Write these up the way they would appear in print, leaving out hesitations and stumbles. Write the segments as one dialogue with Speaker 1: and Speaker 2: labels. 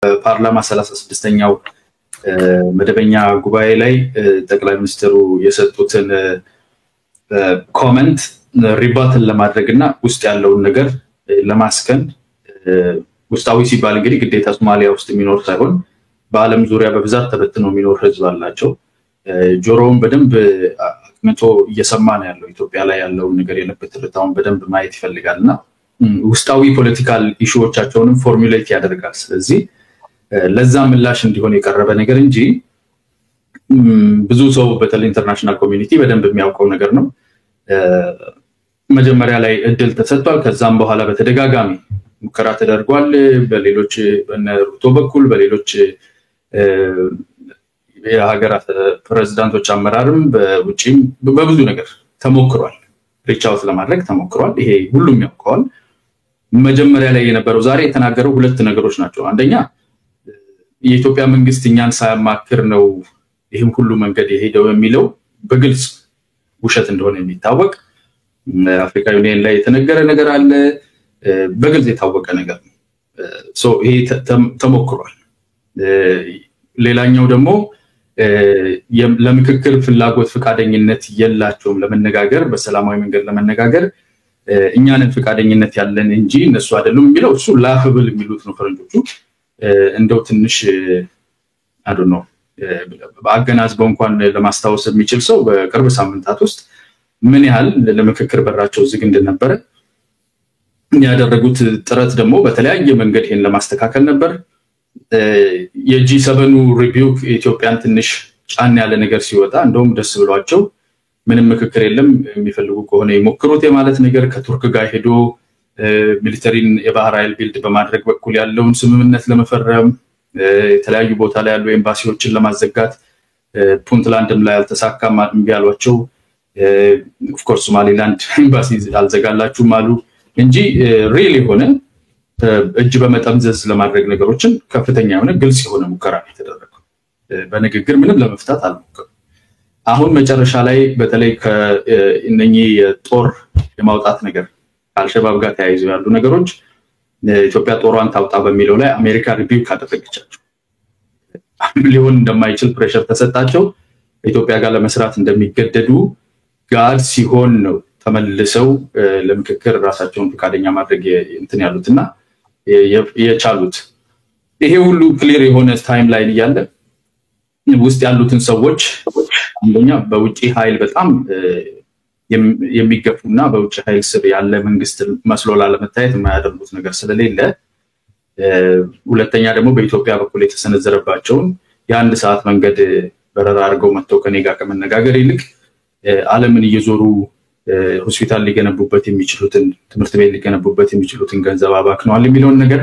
Speaker 1: ፓርላማ 36ኛው መደበኛ ጉባኤ ላይ ጠቅላይ ሚኒስትሩ የሰጡትን ኮሜንት ሪባትን ለማድረግና ውስጥ ያለውን ነገር ለማስከን ውስጣዊ ሲባል እንግዲህ ግዴታ ሶማሊያ ውስጥ የሚኖር ሳይሆን በአለም ዙሪያ በብዛት ተበትኖ የሚኖር ህዝብ አላቸው ጆሮውን በደንብ አቅንቶ እየሰማ ነው ያለው ኢትዮጵያ ላይ ያለው ነገር የለበት ርታውን በደንብ ማየት ይፈልጋልና ውስጣዊ ፖለቲካል ኢሹዎቻቸውንም ፎርሙሌት ያደርጋል ስለዚህ ለዛ ምላሽ እንዲሆን የቀረበ ነገር እንጂ ብዙ ሰው በተለይ ኢንተርናሽናል ኮሚኒቲ በደንብ የሚያውቀው ነገር ነው መጀመሪያ ላይ እድል ተሰጥቷል ከዛም በኋላ በተደጋጋሚ ሙከራ ተደርጓል በሌሎች በነሩቶ በኩል በሌሎች የሀገራት ፕሬዝዳንቶች አመራርም በውጪም በብዙ ነገር ተሞክሯል ሪቻውት ለማድረግ ተሞክሯል ይሄ ሁሉም ያውቀዋል መጀመሪያ ላይ የነበረው ዛሬ የተናገረው ሁለት ነገሮች ናቸው አንደኛ የኢትዮጵያ መንግስት እኛን ሳያማክር ነው ይሄን ሁሉ መንገድ የሄደው የሚለው በግልጽ ውሸት እንደሆነ የሚታወቅ አፍሪካ ዩኒየን ላይ የተነገረ ነገር አለ በግልጽ የታወቀ ነገር ነው ሶ ይሄ ተሞክሯል ሌላኛው ደግሞ ለምክክር ፍላጎት ፍቃደኝነት የላቸውም ለመነጋገር በሰላማዊ መንገድ ለመነጋገር እኛንን ፍቃደኝነት ያለን እንጂ እነሱ አይደሉም የሚለው እሱ ላፍብል የሚሉት ነው ፈረንጆቹ እንደው ትንሽ I don't know በአገናዝበው እንኳን ለማስታወስ የሚችል ሰው በቅርብ ሳምንታት ውስጥ ምን ያህል ለምክክር በራቸው ዝግ እንደነበረ ያደረጉት ጥረት ደግሞ በተለያየ መንገድ ይሄን ለማስተካከል ነበር የጂ7 ሪቪው ኢትዮጵያን ትንሽ ጫን ያለ ነገር ሲወጣ እንደውም ደስ ብሏቸው ምንም ምክክር የለም የሚፈልጉ ከሆነ ይሞክሩት የማለት ነገር ከቱርክ ጋር ሄዶ ሚሊተሪን የባህር ኃይል ቢልድ በማድረግ በኩል ያለውን ስምምነት ለመፈረም የተለያዩ ቦታ ላይ ያሉ ኤምባሲዎችን ለማዘጋት ፑንትላንድም ላይ አልተሳካም ያሏቸው ኦፍ ኮርስ ሶማሊላንድ ኤምባሲ አልዘጋላችሁ ማሉ እንጂ ሪሊ ሆነ እጅ በመጠምዘዝ ለማድረግ ነገሮችን ከፍተኛ የሆነ ግልጽ የሆነ ሙከራ የተደረገው በንግግር ምንም ለመፍታት አልሞከሩ አሁን መጨረሻ ላይ በተለይ ከእነኚህ የጦር የማውጣት ነገር አልሸባብ ጋር ተያይዘው ያሉ ነገሮች ኢትዮጵያ ጦሯን ታውጣ በሚለው ላይ አሜሪካ ሪቪው ካደረገቻቸው ሊሆን እንደማይችል ፕሬሸር ተሰጣቸው ኢትዮጵያ ጋር ለመስራት እንደሚገደዱ ጋር ሲሆን ነው ተመልሰው ለምክክር ራሳቸውን ፍቃደኛ ማድረግ እንትን ያሉትና የቻሉት ይሄ ሁሉ ክሊር የሆነ ታይም ላይን ያለ ውስጥ ያሉትን ሰዎች አንደኛ በውጪ ኃይል በጣም የሚገፉና በውጪ ኃይል ስር ያለ መንግስት መስሎ ለመታየት የማያደርጉት ነገር ስለሌለ ሁለተኛ ደግሞ በኢትዮጵያ በኩል የተሰነዘረባቸው የአንድ ሰዓት መንገድ በረራ አድርገው መጥተው ከኔ ጋር ከመነጋገር ይልቅ ዓለምን እየዞሩ ሆስፒታል ሊገነቡበት የሚችሉትን ትምህርት ቤት ሊገነቡበት የሚችሉትን ገንዘብ አባክነዋል የሚለውን ነገር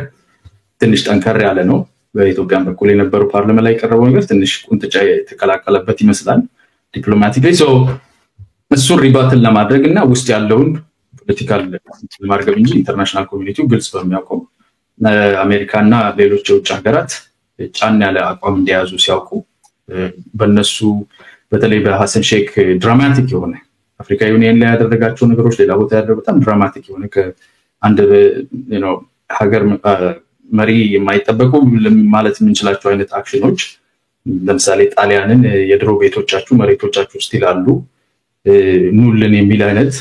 Speaker 1: ትንሽ ጠንከር ያለ ነው በኢትዮጵያ በኩል የነበረው ፓርላማ ላይ ቀረበው ነገር ትንሽ ቁንጥጫ የተከላከለበት ይመስላል ዲፕሎማቲካሊ ሶ እሱን ሪባትን ለማድረግና ውስጥ ያለውን ፖለቲካል ለማርገብ እንጂ ኢንተርናሽናል ኮሚኒቲው ግልጽ በሚያውቀው አሜሪካና ሌሎች የውጭ ሀገራት ጫን ያለ አቋም እንዲያዙ ሲያውቁ በእነሱ በተለይ በሐሰን ሼክ ድራማቲክ የሆነ አፍሪካ ዩኒየን ላይ ያደረጋቸው ነገሮች ሌላ ቦታ ያደረገው በጣም ድራማቲክ የሆነ ከአንድ ሀገር መሪ የማይጠበቁ ማለት የምንችላቸው አይነት አክሽኖች ለምሳሌ ጣሊያንን የድሮ ቤቶቻችሁ መሬቶቻችሁ ስቲል አሉ ኑልን የሚል አይነት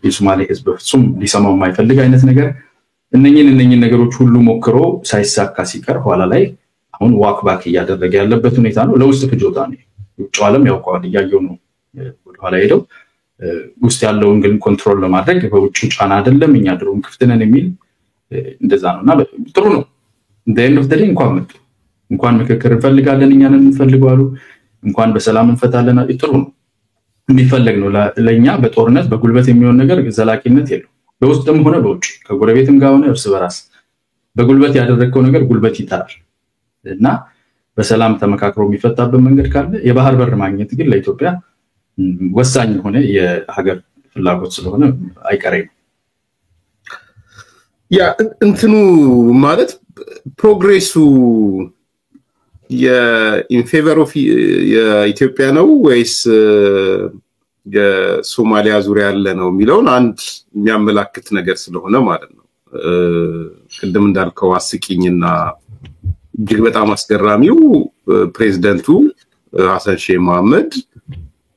Speaker 1: የሶማሌ ህዝብ ፍጹም ሊሰማው የማይፈልግ አይነት ነገር እነኚህን ነገሮች ሁሉ ሞክሮ ሳይሳካ ሲቀር ኋላ ላይ አሁን ዋክ ባክ እያደረገ ያለበት ሁኔታ ነው ለውስጥ ፍጆታ ነው ውጭ ዓለም ያውቀዋል እያየው ነው ወደ ኋላ ሄደው ውስጥ ያለውን ግን ኮንትሮል ለማድረግ በውጭ ጫና አይደለም እኛ ድሮም ክፍተነን የሚል እንደዛ ነውና ጥሩ ነው end of the day እንኳን ምክክር እንፈልጋለን እኛን እንፈልጋሉ እንኳን በሰላም እንፈታለን ጥሩ ነው የሚፈልግ ነው ለኛ በጦርነት በጉልበት የሚሆን ነገር ዘላቂነት የለው በውስጥም ሆነ በውጭ ከጎረቤትም ጋር ሆነ እርስ በራስ በጉልበት ያደረከው ነገር ጉልበት ይታራል እና በሰላም ተመካክሮ የሚፈታበት መንገድ ካለ የባህር በር ማግኘት ግን ለኢትዮጵያ ወሳኝ ሆነ የሀገር ፍላጎት ስለሆነ አይቀርም
Speaker 2: ያ እንትኑ ማለት ፕሮግሬሱ in favor of የኢትዮጵያ ነው ወይስ የሶማሊያ ዙሪያ ያለ ነው የሚለውን አንድ የሚያመላክት ነገር ስለሆነ ማለት ነው ቅድም እንዳልከው አስቂኝና እጅግ በጣም አስገራሚው ፕሬዝዳንቱ ሐሰን ሼህ መሐመድ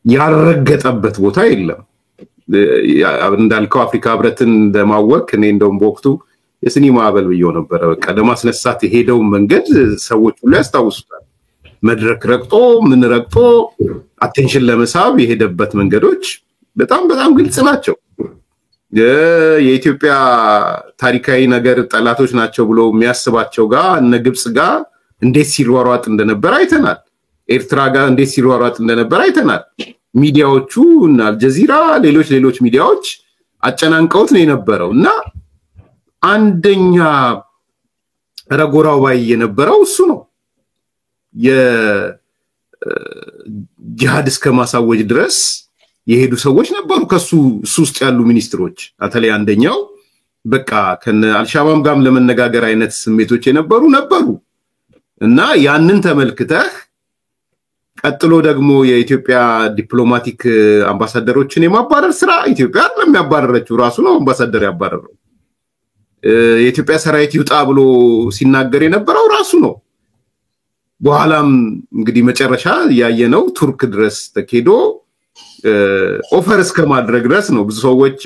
Speaker 2: ያረገጠበት ቦታ የለም። እንዳልከው አፍሪካ ህብረትን ለማወክ እኔ እንደውም በወቅቱ የሲኒማ አበል ብየው ነበር። በቃ ለማስነሳት የሄደው መንገድ ሰዎች ሁሉ ያስታውሱታል። መድረክ ረግጦ ምን ረግጦ አቴንሽን ለመሳብ የሄደበት መንገዶች በጣም ግልጽ ናቸው። የኢትዮጵያ ታሪካዊ ነገር ጠላቶች ናቸው ብሎ የሚያስባቸው ጋር እነ ግብጽ ጋር እንዴት ሲሯሯጥ እንደነበር አይተናል። ኤርትራ ጋር እንዴት ሲሯሯጥ እንደነበር አይተናል። ሚዲያዎቹ እና አልጀዚራ ሌሎች ሚዲያዎች አጨናንቀውት ነው የነበረው እና አንደኛ ረጎራው ባይ የነበረው እሱ ነው። የጂሃድ እስከ ማሳወጅ ድረስ የሄዱ ሰዎች ነበሩ ከሱ ውስጥ ያሉ ሚኒስትሮች። አተላይ አንደኛው በቃ ከነ አልሻባብ ጋርም ለመነጋገር አይነት ስሜቶች የነበሩ እና ያንን ተመልክተህ ቀጥሎ ደግሞ የኢትዮጵያ ዲፕሎማቲክ አምባሳደሮችን የማባረር ስራ ኢትዮጵያ ለሚያባረረችው ራሱ ነው አምባሳደር ያባረረው። የኢትዮጵያ ሰራዊት ይውጣ ብሎ ሲናገር የነበረው ራሱ ነው። በኋላም እንግዲህ መጨረሻ ያየነው ቱርክ ድረስ ተኬዶ ኦፈር እስከ ማድረግ ድረስ ነው። ብዙ ሰዎች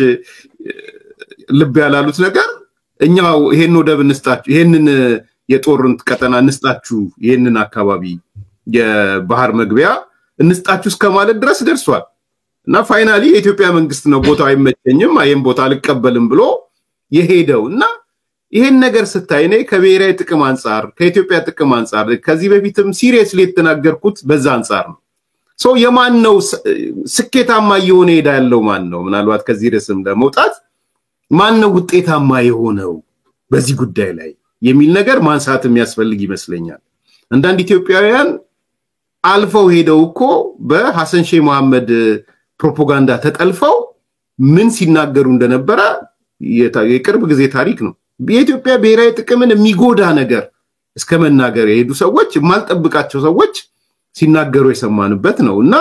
Speaker 2: ልብ ያላሉት ነገር እኛው ይሄን ወደብ እንስጣችሁ፣ ይሄንን የጦርነት ቀጠና እንስጣችሁ፣ ይሄንን አካባቢ የባህር መግቢያ እንስጣችሁ እስከ ማለት ድረስ ደርሷል እና ፋይናሊ የኢትዮጵያ መንግስት ነው ቦታው አይመቸኝም አይም ቦታ አልቀበልም ብሎ የሄደውና ይሄን ነገር ስታይ እኔ ከብሔራዊ ጥቅም አንፃር ከኢትዮጵያ ጥቅም አንፃር ከዚህ በፊትም ሲሪየስሊ የተናገርኩት በዛ አንፃር ነው። የማን ነው ስኬታማ የሆነ ያለው ማን ነው? ምናልባት ከዚህ ርዕስም ለመውጣት ማን ነው ውጤታማ የሆነው በዚህ ጉዳይ ላይ የሚል ነገር ማንሳት የሚያስፈልግ ይመስለኛል። አንዳንድ ኢትዮጵያውያን አልፈው ሄደው እኮ በሐሰን ሼህ መሐመድ ፕሮፓጋንዳ ተጠልፈው ምን ሲናገሩ እንደነበረ የቅርብ ጊዜ ታሪክ ነው። የኢትዮጵያ ብሔራዊ ጥቅምን የሚጎዳ ነገር እስከ መናገር የሄዱ ሰዎች ማልጠብቃቸው ሰዎች ሲናገሩ የሰማንበት ነውና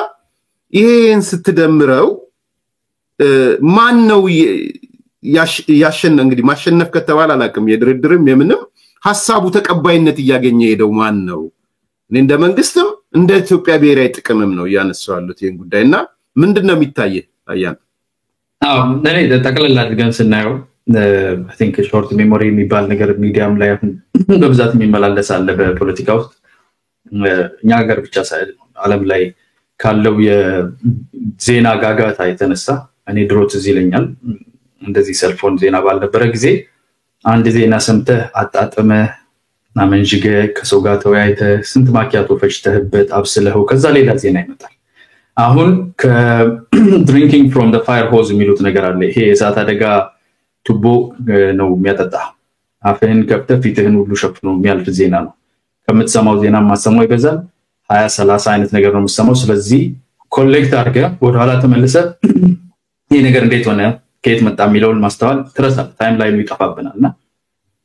Speaker 2: ይሄን ስትደምረው ማን ነው እንግዲህ ማሸነፍ ከተባለ አላቅም የድርድርም የምንም ሐሳቡ ተቀባይነት ያገኘ ሄደው ማን ነው? እንደ መንግስትም እንደ ኢትዮጵያ ብሔራዊ ጥቅምም ነው ያነሳው ያሉት ይሄን ጉዳይና ምንድነው የሚታየው? አያን
Speaker 1: እኔ ተጠቅለል አድርገን ስናየው I think short memory የሚባል ነገር ሚዲያም ላይ በብዛት የሚመላለስ አለ በፖለቲካ ውስጥ እኛ ሀገር ብቻ ሳይሆን ዓለም ላይ ካለው የዜና ጋጋታ የተነሳ እኔ ድሮ ትዝ ይለኛል እንደዚህ ሰልፎን ዜና ባልነበረ ጊዜ አንድ ዜና ሰምተህ አጣጥመህ ናመንጅገ ከሰው ጋር ተወያይተህ ስንት ማኪያቶ ፈጭተህበት አብስለኸው ከዛ ሌላ ዜና ይመጣል። አሁን ከድሪንኪንግ ፍሮም ዘ ፋየር ሆዝ የሚሉት ነገር አለ። ይሄ የእሳት አደጋ ቱቦ ነው የሚያጠጣ አፍህን ከፍተህ ፊትህን ሁሉ ሸፍኖ የሚያልፍ ዜና ነው። ከምትሰማው ዜና ማሰማው ይበዛል 20-30 አይነት ነገር ነው የምትሰማው። ስለዚህ ኮሌክት አድርገህ ወደ ኋላ ተመልሰህ ይሄ ነገር እንዴት ሆነ ከየት መጣ የሚለውን ማስተዋል ትረሳለህ። ታይም ላይ ይጠፋብናልና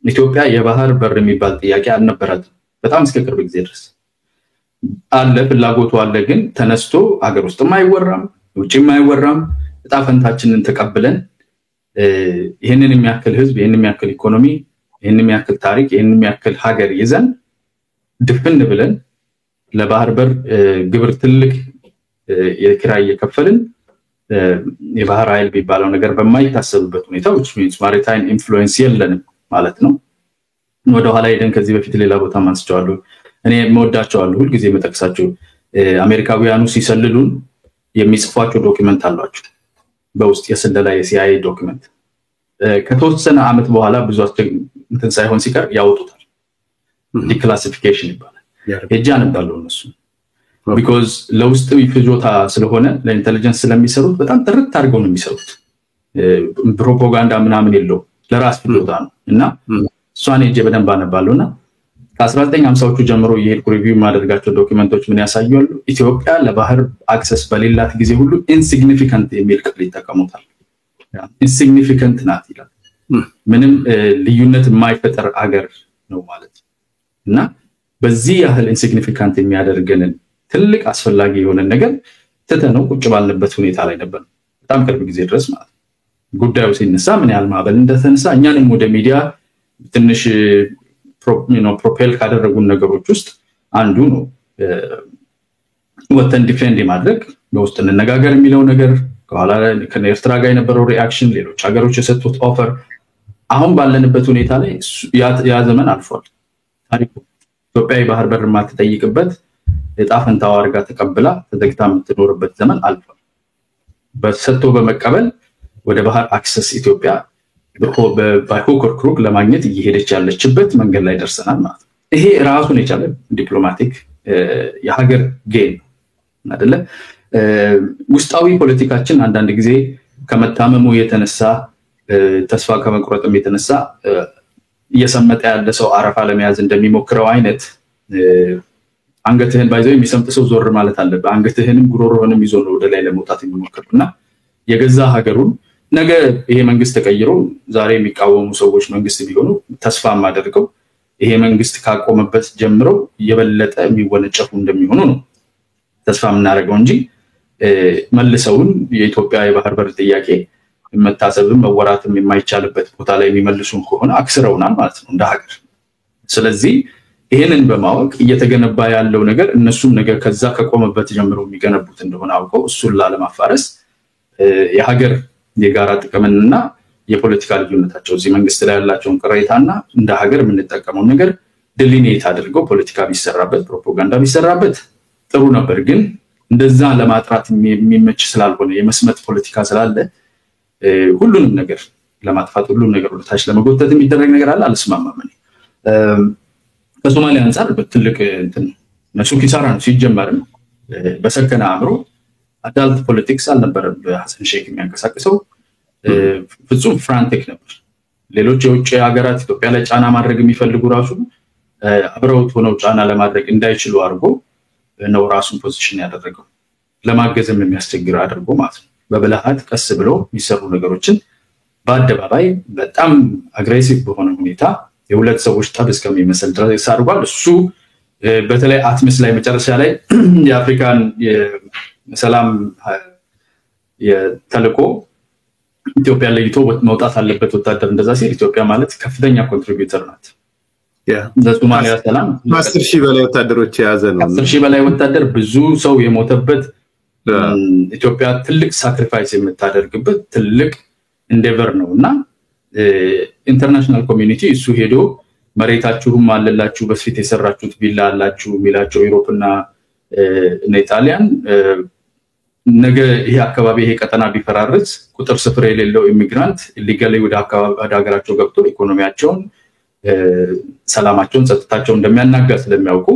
Speaker 1: ኢትዮጵያ የባህር በር የሚባል ጥያቄ አልነበራትም በጣም እስከ ቅርብ ጊዜ ድረስ አለ። ፍላጎቱ አለ ግን ተነስቶ ሀገር ውስጥም አይወራም ውጪም አይወራም። እጣ ፈንታችንን ተቀብለን ይሄንን የሚያክል ህዝብ ይሄንን የሚያክል ኢኮኖሚ ይሄንን የሚያክል ታሪክ ይሄንን የሚያክል ሀገር ይዘን ድፍን ብለን ለባህር በር ግብር ትልቅ የኪራይ የከፈልን የባህር ኃይል ቢባለው ነገር በማይታሰብበት ሁኔታ which means maritime influence የለንም ማለት ነው። ወደ ኋላ ሄደን ከዚህ በፊት ሌላ ቦታ ማንስቻለሁ እኔ መወዳቸዋለሁ ሁሉ ጊዜ መጠቅሳቸው አሜሪካውያኑ ሲሰልሉን የሚጽፏቸው ዶክመንት አሏቸው በውስጥ የስለላ የሲአይኤ ዶክመንት ከተወሰነ አመት በኋላ ብዙ እንትን ሳይሆን ሲቀር ያወጡታል። ዲክላሲፊኬሽን ይባላል። እጃን እንዳለው እነሱ because ለውስጥ ፍጆታ ስለሆነ ለኢንተለጀንስ ስለሚሰሩት በጣም ጥርት አድርገው ነው የሚሰሩት። ፕሮፓጋንዳ ምናምን የለው ለራስ ፍጆታ ነው እና እሷን እጄ በደንብ አነባለሁና ከ1950ዎቹ ጀምሮ የሄድኩ ሪቪው ማድረጋቸው ዶክመንቶች ምን ያሳያሉ? ኢትዮጵያ ለባህር አክሰስ በሌላት ጊዜ ሁሉ ኢንሲግኒፊካንት የሚል ቃል ይጠቀሙታል። ኢንሲግኒፊካንት ናት ይላል። ምንም ልዩነት የማይፈጠር አገር ነው ማለት እና በዚህ ያህል ኢንሲግኒፊካንት የሚያደርገንን ትልቅ አስፈላጊ የሆነ ነገር ተተነው ቁጭ ባልንበት ሁኔታ ላይ ነበር በጣም ቅርብ ጊዜ ድረስ ማለት ጉዳዩ ሲነሳ ምን ያህል ማዕበል እንደተነሳ እኛንም ወደ ሚዲያ ትንሽ ፕሮፔል ካደረጉን ነገሮች ውስጥ አንዱ ነው። ወተን ዲፌንድ ማድረግ በውስጥ እንነጋገር የሚለው ነገር ከኋላ ከኤርትራ ጋር የነበረው ሪአክሽን ሌሎች ሀገሮች የሰጡት ኦፈር አሁን ባለንበት ሁኔታ ላይ ያ ዘመን አልፏል። ታሪኩ ኢትዮጵያ የባህር በር ማትጠይቅበት እጣ ፈንታዋ አድርጋ ተቀብላ ተዘግታ የምትኖርበት ዘመን አልፏል። በሰጥቶ በመቀበል ወደ ባህር አክሰስ ኢትዮጵያ በሆክ ኦር ክሩክ ለማግኘት እየሄደች ያለችበት መንገድ ላይ ደርሰናል ማለት ነው። ይሄ ራሱን የቻለ ዲፕሎማቲክ የሀገር ጌን አይደለ? ውስጣዊ ፖለቲካችን አንዳንድ ጊዜ ከመታመሙ የተነሳ ተስፋ ከመቁረጥም የተነሳ እየሰመጠ ያለ ሰው አረፋ ለመያዝ እንደሚሞክረው አይነት አንገትህን ባይዘው የሚሰምጥ ሰው ዞር ማለት አለበት። አንገትህንም ጉሮሮህንም ይዞ ነው ወደ ላይ ለመውጣት የሚሞክርና የገዛ ሀገሩን ነገ ይሄ መንግስት ተቀይሮ ዛሬ የሚቃወሙ ሰዎች መንግስት ቢሆኑ ተስፋ ማደርገው ይሄ መንግስት ካቆመበት ጀምሮ የበለጠ የሚወነጨፉ እንደሚሆኑ ነው ተስፋ የምናደርገው እንጂ መልሰውን የኢትዮጵያ የባህር በር ጥያቄ መታሰብም መወራትም የማይቻልበት ቦታ ላይ የሚመልሱን ከሆነ አክስረውናል ማለት ነው እንደ ሀገር። ስለዚህ ይሄንን በማወቅ እየተገነባ ያለው ነገር እነሱም ነገር ከዛ ከቆመበት ጀምሮ የሚገነቡት እንደሆነ አውቀው እሱን ላለማፋረስ የሀገር የጋራ ጥቅምንና የፖለቲካ ልዩነታቸው እዚህ መንግስት ላይ ያላቸውን ቅሬታና እንደ ሀገር የምንጠቀመው ነገር ድሊኔት አድርገው ፖለቲካ ቢሰራበት ፕሮፓጋንዳ ቢሰራበት ጥሩ ነበር። ግን እንደዛ ለማጥራት የሚመች ስላልሆነ የመስመጥ ፖለቲካ ስላለ ሁሉንም ነገር ለማጥፋት ሁሉንም ነገር ወደ ታች ለመጎተት የሚደረግ ነገር አለ። አልስማማም። ከሶማሊያ አንፃር በትልቅ ነሱ ኪሳራ ነው ሲጀመርም በሰከነ አእምሮ አዳልት ፖለቲክስ አልነበረም በሐሰን ሼክ የሚያንቀሳቅሰው ፍጹም ፍራንቲክ ነበር። ሌሎች የውጭ ሀገራት ኢትዮጵያ ላይ ጫና ማድረግ የሚፈልጉ ራሱ አብረውት ሆነው ጫና ለማድረግ እንዳይችሉ አድርጎ ነው ራሱን ፖዚሽን ያደረገው ለማገዝም የሚያስቸግር አድርጎ ማለት ነው። በብልሃት ቀስ ብሎ የሚሰሩ ነገሮችን በአደባባይ በጣም አግሬሲቭ በሆነ ሁኔታ የሁለት ሰዎች ጠብ እስከሚመስል ድረስ አድርጓል። እሱ በተለይ አትሚስ ላይ መጨረሻ ላይ የአፍሪካን የሰላም የተልዕኮ ኢትዮጵያ ለይቶ መውጣት አለበት ወታደር እንደዛ ሲል ኢትዮጵያ ማለት ከፍተኛ ኮንትሪቢዩተር ናት። ለሶማሊያ ሰላም
Speaker 2: 10,000 በላይ ወታደሮች የያዘ ነው።
Speaker 1: 10,000 በላይ ወታደር ብዙ ሰው የሞተበት ኢትዮጵያ ትልቅ ሳክሪፋይስ የምታደርግበት ትልቅ ኢንዴቨር ነውና ኢንተርናሽናል ኮሚኒቲ እሱ ሄዶ መሬታችሁም አለላችሁ በስፊት የሰራችሁት ቢላ አላችሁ ሚላቸው ዩሮፕና ጣሊያን ነገ ይሄ አካባቢ ይሄ ቀጠና ቢፈራርስ ቁጥር ስፍር የሌለው ኢሚግራንት ኢሊጋሊ ወደ ሀገራቸው ገብቶ ኢኮኖሚያቸውን ሰላማቸውን ጸጥታቸውን እንደሚያናጋ ስለሚያውቁ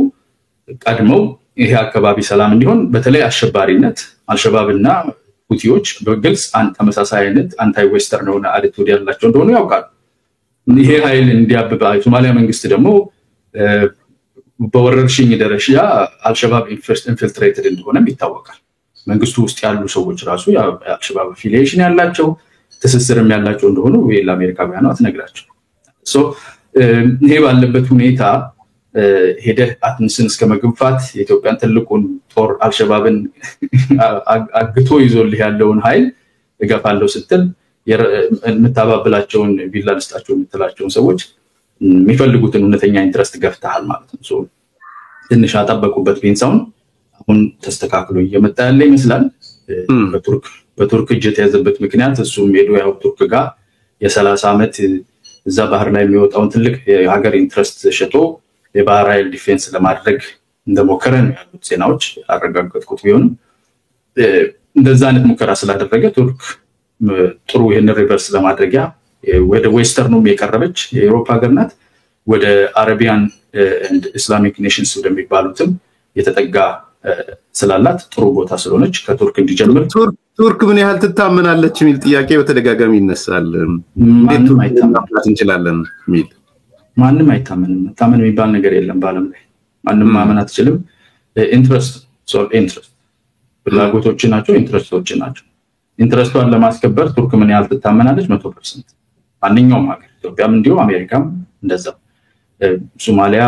Speaker 1: ቀድመው ይሄ አካባቢ ሰላም እንዲሆን በተለይ አሸባሪነት አልሸባብና ሁቲዎች በግልጽ ተመሳሳይ አይነት አንታይ ዌስተርን ሆነ አቲቲዩድ ያላቸው እንደሆነ ያውቃሉ። ይሄ ኃይል እንዲያብባ ሶማሊያ መንግስት ደግሞ በወረርሽኝ ደረጃ አልሸባብ ኢንፊልትሬትድ እንደሆነም ይታወቃል። መንግስቱ ውስጥ ያሉ ሰዎች ራሱ የአልሸባብ አፊሊዬሽን ያላቸው ትስስርም ያላቸው እንደሆነ ወይ ለአሜሪካውያኑ አትነግራቸው። ይሄ ባለበት ሁኔታ ሄደህ አትንስን እስከመግፋት የኢትዮጵያን ትልቁን ጦር አልሸባብን አግቶ ይዞልህ ያለውን ኃይል እገፋለሁ ስትል የምታባብላቸውን ቢላ ልስጣቸው የምትላቸውን ሰዎች የሚፈልጉትን እውነተኛ ኢንትረስት ገፍተሃል ማለት ነው። ትንሽ አጠበቁበት ቢንሳውን አሁን ተስተካክሎ እየመጣ ያለ ይመስላል። በቱርክ እጅ የተያዘበት ምክንያት እሱም ሄዶ ያው ቱርክ ጋር የ30 ዓመት እዛ ባህር ላይ የሚወጣውን ትልቅ የሀገር ኢንትረስት ሸጦ የባህር ኃይል ዲፌንስ ለማድረግ እንደሞከረ ነው ያሉት ዜናዎች አረጋግጠውት ቢሆንም እንደዛ አይነት ሙከራ ስላደረገ ቱርክ ጥሩ ይሄን ሪቨርስ ለማድረጊያ ወደ ዌስተርኑም የቀረበች የአውሮፓ ሀገር ናት። ወደ አረቢያን ኤንድ ኢስላሚክ ኔሽንስ ወደሚባሉትም የተጠጋ ስላላት ጥሩ ቦታ ስለሆነች ከቱርክ እንዲጀምር
Speaker 2: ቱርክ ምን ያህል ትታመናለች የሚል ጥያቄ በተደጋጋሚ ይነሳል። እንዴት ማይታመን እንችላለን ሚል
Speaker 1: ማንንም አይታመንም። ታመን የሚባል ነገር የለም በአለም ላይ ማንንም ማመን አትችልም። ኢንትረስት ፍላጎቶች ናቸው፣ ኢንትረስቶች ናቸው። ኢንትረስቷን ለማስከበር ቱርክ ምን ያህል ትታመናለች? 100%። ማንኛውም ሀገር ኢትዮጵያም እንዲሁ አሜሪካም እንደዛው። ሶማሊያ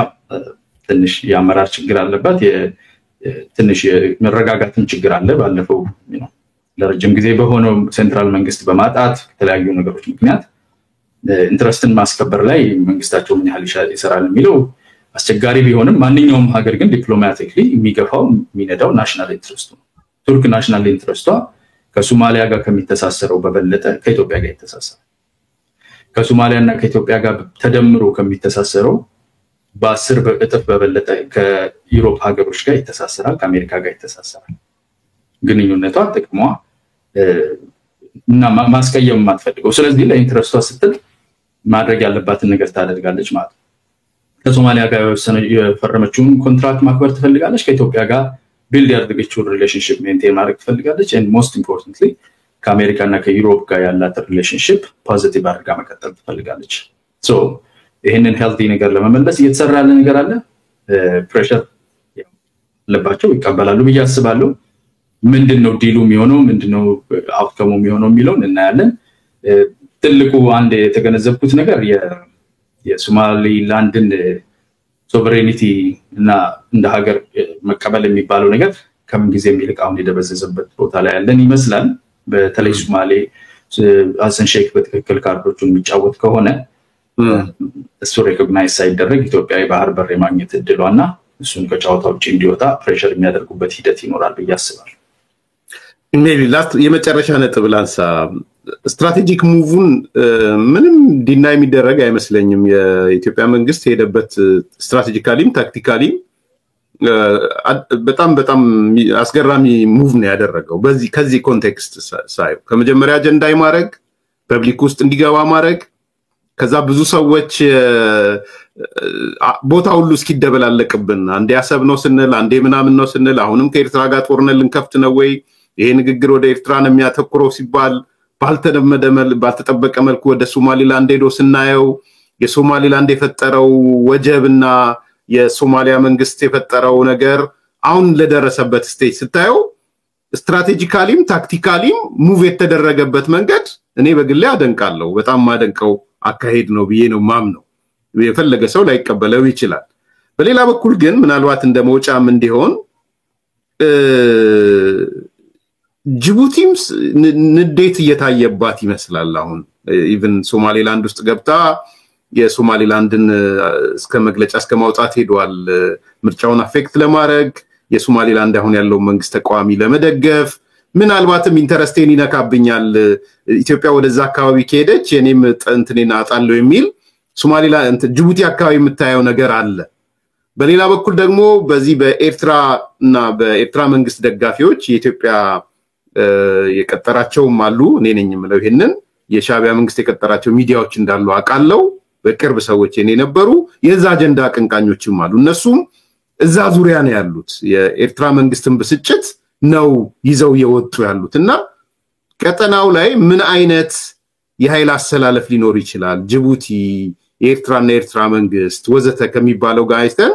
Speaker 1: ትንሽ የአመራር ችግር አለባት፣ ትንሽ የመረጋጋትም ችግር አለ። ባለፈው ለረጅም ጊዜ በሆነው ሴንትራል መንግስት በማጣት የተለያዩ ነገሮች ምክንያት ኢንትረስትን ማስከበር ላይ መንግስታቸው ምን ያህል ይሰራል የሚለው አስቸጋሪ ቢሆንም ማንኛውም ሀገር ግን ዲፕሎማቲክሊ የሚገፋው የሚነዳው ናሽናል ኢንትረስቱ ነው። ቱርክ ናሽናል ኢንትረስቷ ከሶማሊያ ጋር ከሚተሳሰረው በበለጠ ከኢትዮጵያ ጋር ይተሳሰራል። ከሶማሊያና ከኢትዮጵያ ጋር ተደምሮ ከሚተሳሰረው በ10 እጥፍ በበለጠ ከዩሮፕ ሀገሮች ጋር ይተሳሰራል፣ ከአሜሪካ ጋር ይተሳሰራል። ግንኙነቷ ጥቅሟ እና ማስቀየም ማትፈልገው ስለዚህ ለኢንትረስቷ ስትል ማድረግ ያለባትን ነገር ታደርጋለች ማለት ነው። ከሶማሊያ ጋር የፈረመችውን ኮንትራክት ማክበር ትፈልጋለች፣ ከኢትዮጵያ ጋር ቢልድ ያደረገችውን ሪሌሽንሺፕ ሜንቴን ማድረግ ትፈልጋለች and most importantly ከአሜሪካና ከዩሮፕ ጋር ያላት ሪሌሽንሺፕ ፖዚቲቭ አድርጋ መቀጠል ትፈልጋለች። ሶ ይሄንን ሄልቲ ነገር ለመመለስ እየተሰራ ያለ ነገር አለ። ፕሬሸር ለባቸው ይቀበላሉ ብዬ አስባለሁ። ምንድነው ዲሉ የሚሆነው ምንድነው አውትካሙ የሚሆነው የሚለው እናያለን። ትልቁ አንድ የተገነዘብኩት ነገር የሶማሊላንድን ሶቨሬኒቲ እና እንደ ሀገር መቀበል የሚባለው ነገር ከምን ጊዜ የሚልቅ አሁን የደበዘዘበት ቦታ ላይ ያለን ይመስላል። በተለይ ሶማሌ ሀሰን ሼክ በትክክል ካርዶቹን የሚጫወት ከሆነ እሱ ሬኮግናይዝ ሳይደረግ ኢትዮጵያ የባህር በር የማግኘት እድሏና እሱን ከጫወታ ውጪ እንዲወጣ ፕሬሸር የሚያደርጉበት ሂደት ይኖራል ብዬ አስባለሁ።
Speaker 2: ሜቢ ላስት የመጨረሻ ነጥብ ላንሳ። ስትራቴጂክ ሙቭን ምንም ዲናይ የሚደረግ አይመስለኝም። የኢትዮጵያ መንግስት ሄደበት ስትራቴጂካሊም ታክቲካሊም በጣም አስገራሚ ሙቭ ነው ያደረገው። ከዚህ ኮንቴክስት ሳይው ከመጀመሪያ አጀንዳ ማድረግ ፐብሊክ ውስጥ እንዲገባ ማድረግ ከዛ ብዙ ሰዎች ቦታ ሁሉ እስኪደበላለቅብን አንዴ አሰብ ነው ስንል አንዴ ምናምን ነው ስንል አሁንም ከኤርትራ ጋር ጦርነት ልንከፍት ነው ወይ ይሄ ንግግር ወደ ኤርትራ ነው የሚያተኩረው ሲባል ባልተጠበቀ መልኩ ወደ ሶማሊላንድ ሄዶ ስናየው የሶማሊላንድ የፈጠረው ወጀብና የሶማሊያ መንግስት የፈጠረው ነገር አሁን ለደረሰበት ስቴጅ ስታየው ስትራቴጂካሊም ታክቲካሊም ሙቭ የተደረገበት መንገድ እኔ በግሌ አደንቃለሁ። በጣም ማደንቀው አካሄድ ነው ብዬ ነው ማምነው። የፈለገ ሰው ላይቀበለው ይችላል። በሌላ በኩል ግን ምናልባት እንደ መውጫም እንዲሆን ጅቡቲም ንዴት እየታየባት ይመስላል። አሁን ኢቭን ሶማሊላንድ ውስጥ ገብታ የሶማሊላንድን እስከ መግለጫ እስከ ማውጣት ሄዷል። ምርጫውን አፌክት ለማድረግ የሶማሊላንድ አሁን ያለው መንግስት ተቃዋሚ ለመደገፍ ምናልባትም ኢንተረስቴን ይነካብኛል ኢትዮጵያ ወደዛ አካባቢ ከሄደች የኔም እንትኔና አጣለው የሚል ሶማሊላንድ ጅቡቲ አካባቢ የምታየው ነገር አለ። በሌላ በኩል ደግሞ በዚህ በኤርትራና በኤርትራ መንግስት ደጋፊዎች የኢትዮጵያ የቀጠራቸውም አሉ። እኔ ነኝ የምለው ይሄንን የሻቢያ መንግስት የቀጠራቸው ሚዲያዎች እንዳሉ አቃለው በቅርብ ሰዎች የኔ ነበሩ። የዛ አጀንዳ አቀንቃኞችም አሉ። እነሱም እዛ ዙሪያ ነው ያሉት። የኤርትራ መንግስትን ብስጭት ነው ይዘው የወጡ ያሉትና ቀጠናው ላይ ምን አይነት የኃይል አሰላለፍ ሊኖር ይችላል ጅቡቲ የኤርትራና የኤርትራ መንግስት ወዘተ ከሚባለው ጋር አይተን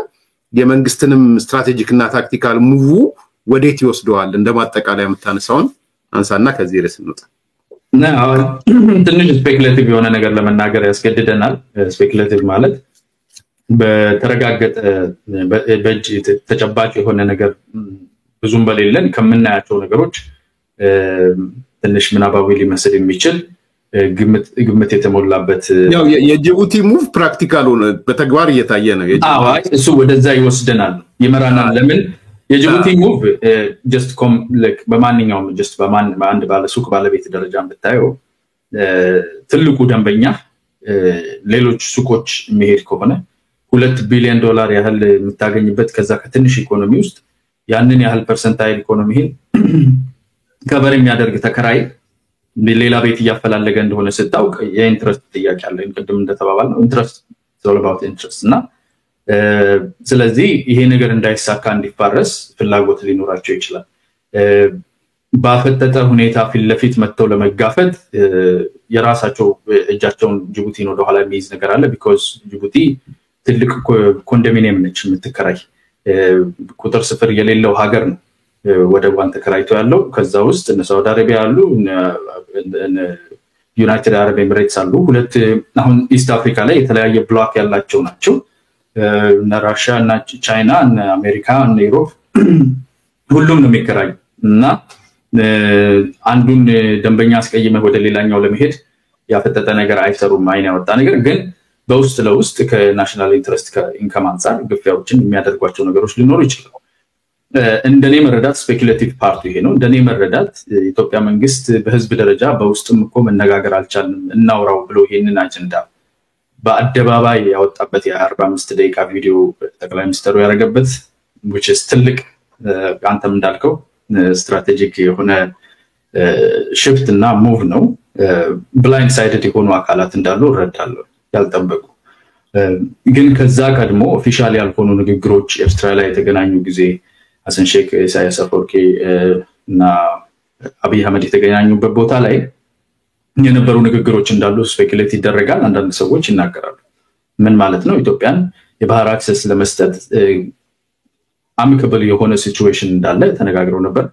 Speaker 2: የመንግስትንም ስትራቴጂክና ታክቲካል ሙቭ ወዴት ይወስደዋል እንደማጠቃለያ የምታነሳውን አንሳና ከዚህ ርዕስ እንውጣ።
Speaker 1: ትንሽ ስፔኩሌቲቭ የሆነ ነገር ለመናገር ያስገድደናል። ስፔኩሌቲቭ ማለት በተረጋገጠ በእጅ ተጨባጭ የሆነ ነገር ብዙም በሌለን ከምናያቸው ነገሮች ትንሽ ምናባዊ ሊመስል የሚችል ግምት የተሞላበት
Speaker 2: ያው የጅቡቲ ሙቭ ፕራክቲካል ሆነ በተግባር እየታየ ነው።
Speaker 1: እሱ ወደዛ ይወስደናል ይመራናል። ለምን የጅቡቲ ሙቭ just like በማንኛውም just በአንድ ባለ ሱቅ ባለቤት ደረጃ ብታየው ትልቁ ደንበኛ ሌሎች ሱቆች መሄድ ከሆነ $2 ቢሊዮን ያህል የምታገኝበት ከዛ ከትንሽ ኢኮኖሚ ውስጥ ያንን ያህል ፐርሰንታይል ኢኮኖሚን ከበር የሚያደርግ ተከራይ ሌላ ቤት ያፈላለገ እንደሆነ ስታውቅ የኢንትረስት ጥያቄ አለ። እንቅድም እንደተባባል ነው ኢንትረስት all about interest እና ስለዚህ ይሄ ነገር እንዳይሳካ እንዲፋረስ ፍላጎት ሊኖራቸው ይችላል። ባፈጠጠ ሁኔታ ፊት ለፊት መተው ለመጋፈጥ የራሳቸው እጃቸውን ጅቡቲን ወደ ኋላ የሚይዝ ነገር አለ። because ጅቡቲ ትልቅ ኮንዶሚኒየም ነች የምትከራይ ቁጥር ስፍር የሌለው ሀገር ነው። ወደ ዋን ተከራይቶ ያለው ከዛ ውስጥ እነ ሳውዲ አረቢያ አሉ እነ ዩናይትድ አረብ ኤሚሬትስ አሉ። ሁለት አሁን ኢስት አፍሪካ ላይ የተለያየ ብሎክ ያላቸው ናቸው። እና ራሽያ እና ቻይና እና አሜሪካ እና ዩሮፕ ሁሉም ነው የሚከራዩ እና አንዱን ደንበኛ አስቀይመህ ወደ ሌላኛው ለመሄድ ያፈጠጠ ነገር አይሰሩም አይን ያወጣ ነገር ግን በውስጥ ለውስጥ ከናሽናል ኢንትረስት ከኢንካም አንፃር ግፊያዎችን የሚያደርጓቸው ነገሮች ሊኖሩ ይችላሉ እንደኔ መረዳት ስፔኩሌቲቭ ፓርቱ ይሄ ነው እንደኔ መረዳት ኢትዮጵያ መንግስት በህዝብ ደረጃ በውስጥም እኮ መነጋገር አልቻልንም እናውራው ብሎ ይሄንን አጀንዳ በአደባባይ ያወጣበት የ45 ደቂቃ ቪዲዮ ጠቅላይ ሚኒስትሩ ያረጋበት which is ትልቅ አንተም እንዳልከው ስትራቴጂክ የሆነ shift እና move ነው blind sided የሆኑ አካላት እንዳሉ ረዳለው ያልጠበቁ ግን ከዛ ቀድሞ ኦፊሻሊ ያልሆኑ ንግግሮች ኤርትራ ላይ የተገናኙ ጊዜ ሐሰን ሼክ ኢሳያስ አፈወርቂ እና አብይ አህመድ የተገናኙበት ቦታ ላይ የነበሩ ንግግሮች እንዳሉ ስፔኩሌት ይደረጋል አንዳንድ ሰዎች ይናገራሉ ምን ማለት ነው ኢትዮጵያን የባህር አክሰስ ለመስጠት አሚካብል የሆነ ሲቹዌሽን እንዳለ ተነጋግረው ነበር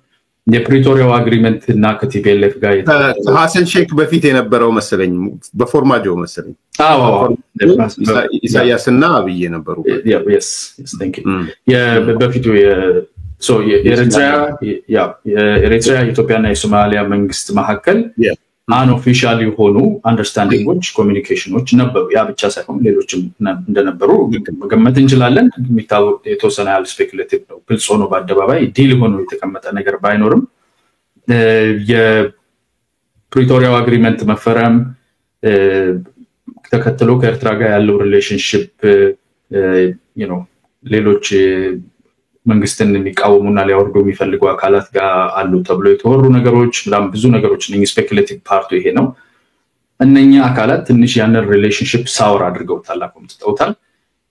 Speaker 1: የፕሪቶሪያው አግሪመንት እና ከቲፒኤልኤፍ ጋር
Speaker 2: ሐሰን ሼክ በፊት የነበረው መሰለኝ በፎርማጆ መሰለኝ ኢሳያስ እና አብይ ነበሩ
Speaker 1: yes thank you በፊቱ የኤርትራ ኢትዮጵያና የሶማሊያ መንግስት መካከል unofficial የሆኑ አንደርስታንዲንጎች ኮሚኒኬሽኖች ነበሩ ያ ብቻ ሳይሆን ሌሎችም እንደነበሩ መገመት እንችላለን የሚታወቅ የተወሰነ ያህል ስፔኩሌቲቭ ነው ግልጽ ሆኖ በአደባባይ ዲል ሆኖ የተቀመጠ ነገር ባይኖርም የፕሪቶሪያው አግሪመንት መፈረም ተከትሎ ከኤርትራ ጋር ያለው ሪሌሽንሺፕ ሌሎች መንግስትን የሚቃወሙና ሊያወርዱ የሚፈልጉ አካላት ጋር አሉ ተብሎ የተወሩ ነገሮች በጣም ብዙ ነገሮች ነኝ ስፔኩሌቲቭ ፓርቱ ይሄ ነው እነኛ አካላት ትንሽ ያንን ሪሌሽንሺፕ ሳወር አድርገውታል አቆምጥተውታል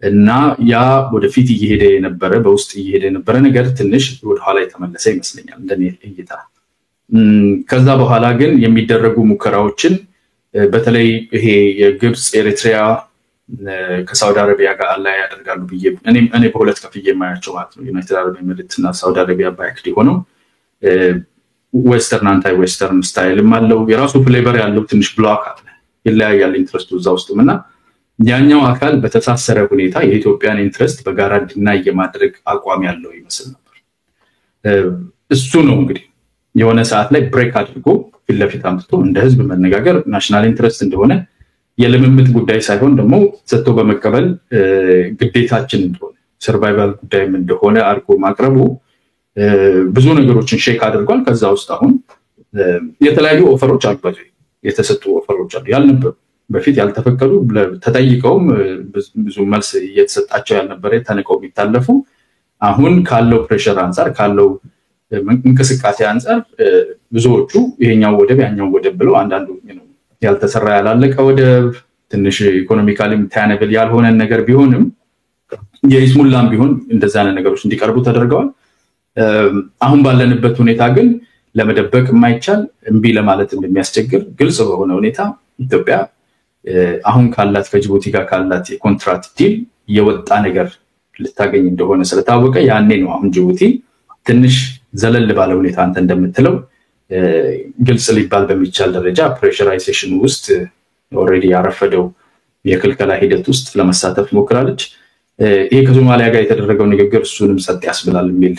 Speaker 1: እና ያ ወደፊት እየሄደ የነበረ በውስጥ እየሄደ የነበረ ነገር ትንሽ ወደ ኋላ የተመለሰ ይመስለኛል እንደኔ እይታ ከዛ በኋላ ግን የሚደረጉ ሙከራዎችን በተለይ ይሄ የግብጽ ኤሪትሪያ ከሳውዲ አረቢያ ጋር ላይ ያደርጋሉ ብዬ እኔ በሁለት ከፍዬ የማያቸው ማለት ነው ዩናይትድ አረብ ኤሚሬትስ እና ሳውዲ አረቢያ ባይክድ ሆነው ዌስተርን አንታይ ዌስተርን ስታይልም አለው የራሱ ፍሌቨር ያለው ትንሽ ብሎክ አለ ይለያያል ኢንትረስቱ እዛ ውስጥምና ያኛው አካል በተሳሰረ ሁኔታ የኢትዮጵያን ኢንትረስት በጋራ እንዲናይ የማድረግ አቋም ያለው ይመስል ነበር እሱ ነው እንግዲህ የሆነ ሰዓት ላይ ብሬክ አድርጎ ፊትለፊት አምጥቶ እንደ ህዝብ መነጋገር ናሽናል ኢንትረስት እንደሆነ የለምምት ጉዳይ ሳይሆን ደግሞ ሰጥቶ በመቀበል ግዴታችን እንደሆነ ሰርቫይቫል ጉዳይም እንደሆነ አርጎ ማቅረቡ ብዙ ነገሮችን ሼክ አድርጓል ከዛ ውስጥ አሁን የተለያዩ ኦፈሮች አሉ የተሰጡ ኦፈሮች አሉ ያልነበሩ በፊት ያልተፈቀዱ ተጠይቀውም ብዙ መልስ እየተሰጣቸው ያልነበረ ተነቀው ቢታለፉ አሁን ካለው ፕሬሸር አንፃር ካለው እንቅስቃሴ አንፃር ብዙዎቹ ይሄኛው ወደብ ያኛው ወደብ ብለው አንዳንዱ ያልተሰራ ያላለቀ ወደብ ትንሽ ኢኮኖሚካሊ ታነብል ያልሆነ ነገር ቢሆንም የኢስሙላም ቢሆን እንደዛ ነገሮች እንዲቀርቡ ተደርገዋል አሁን ባለንበት ሁኔታ ግን ለመደበቅ የማይቻል እንቢ ለማለት እንደሚያስቸግር ግልጽ በሆነ ሁኔታ ኢትዮጵያ አሁን ካላት ከጅቡቲ ጋር ካላት የኮንትራክት ዲል የወጣ ነገር ልታገኝ እንደሆነ ስለታወቀ ያኔ ነው አሁን ጅቡቲ ትንሽ ዘለል ባለ ሁኔታ አንተ እንደምትለው ግልጽ ሊባል በሚቻል ደረጃ ፕሬሸራይዜሽን ውስጥ ኦሬዲ ያረፈደው የክልከላ ሂደት ውስጥ ለመሳተፍ ሞክራለች ይሄ ከሶማሊያ ጋር የተደረገው ንግግር እሱንም ሰጥ ያስብላል የሚል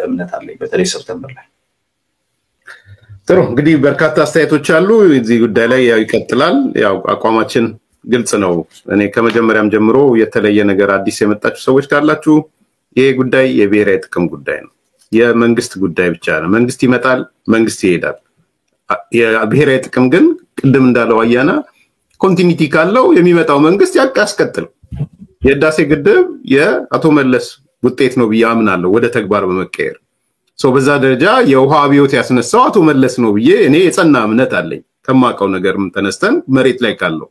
Speaker 1: እምነት አለኝ በተለይ ሰፕተምበር ላይ
Speaker 2: ጥሩ እንግዲህ በርካታ አስተያየቶች አሉ እዚህ ጉዳይ ላይ ያው ይቀጥላል ያው አቋማችን ግልጽ ነው እኔ ከመጀመሪያም ጀምሮ የተለየ ነገር አዲስ የመጣችሁ ሰዎች ካላችሁ ይሄ ጉዳይ የብሔራዊ ጥቅም ጉዳይ ነው የመንግስት ጉዳይ ብቻ ነው መንግስት ይመጣል መንግስት ይሄዳል የብሔራዊ ጥቅም ግን ቅድም እንዳለው አያና ኮንቲኒቲ ካለው የሚመጣው መንግስት ያስቀጥል የዳሴ ግድብ የአቶ መለስ ውጤት ነው ብያምናለሁ ወደ ተግባር በመቀየር በዛ ደረጃ የውሃ አብዮት ያስነሳው አቶ መለስ ነው ብዬ እኔ የጸና እምነት አለኝ ከማቀው ነገርም ተነስተን መሬት ላይ ካለው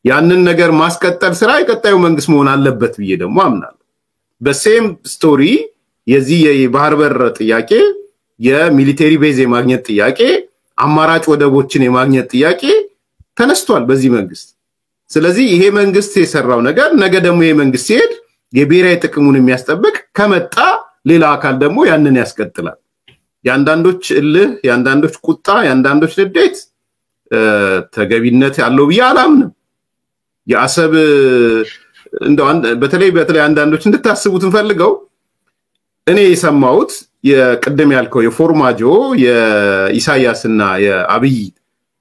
Speaker 2: ያንን ነገር ማስቀጠል ስራ የቀጣዩ መንግስት መሆን አለበት ብዬ ደግሞ አምናለሁ በሴም ስቶሪ የዚህ የባህር በር ጥያቄ የሚሊተሪ ቤዝ የማግኘት ጥያቄ አማራጭ ወደቦችን የማግኘት ጥያቄ ተነስቷል በዚህ መንግስት ስለዚህ ይሄ መንግስት የሰራው ነገር ነገ ደግሞ ይሄ መንግስት ሲሄድ የብሔራዊ ጥቅሙን የሚያስጠብቅ ከመጣ ሌላ አካል ደግሞ ያንን ያስቀጥላል ያንዳንዶች እልህ ያንዳንዶች ቁጣ ያንዳንዶች ንዴት ተገቢነት ያለው በያላምንም ያሰብ እንደው በተለይ አንዳንዶች እንድታስቡት እንፈልገው እኔ የሰማሁት የቅድም ያልከው የፎርማጆ የኢሳያስና የአብይ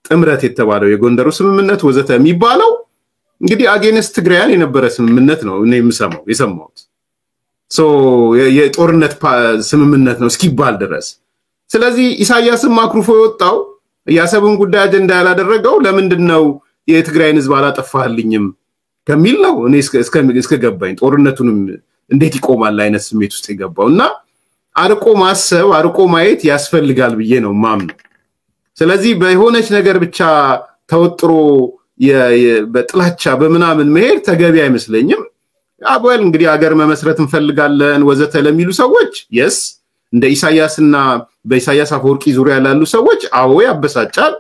Speaker 2: ጥምረት የተባለው የጎንደሩ ስምምነት ወዘተ የሚባለው እንግዲህ አጌንስት ትግራይን የነበረ ስምምነት ነው እኔ የሰማሁት የጦርነት ስምምነት ነው እስኪባል ድረስ ስለዚህ ኢሳያስም አክሩፎ የወጣው ያሰብን ጉዳይ አጀንዳ ያላደረገው ለምንድነው የትግራይን ህዝብ አላጠፋልኝም ከሚል ነው እኔ እስከገባኝ ጦርነቱንም እንዴት ይቆማል አይነት ስሜት ውስጥ ይገባውና አርቆ ማሰብ አርቆ ማየት ያስፈልጋል ብዬ ነው ማምነው ስለዚህ በሆነች ነገር ብቻ ተወጥሮ በጥላቻ በመናምን መሄድ ተገቢ አይመስለኝም አባል እንግዲህ ሀገር መመስረት እንፈልጋለን ወዘተ ለሚሉ ሰዎች yes እንደ ኢሳያስና በኢሳያስ አፈወርቂ ዙሪያ ያሉ ሰዎች አዎ ያበሳጫል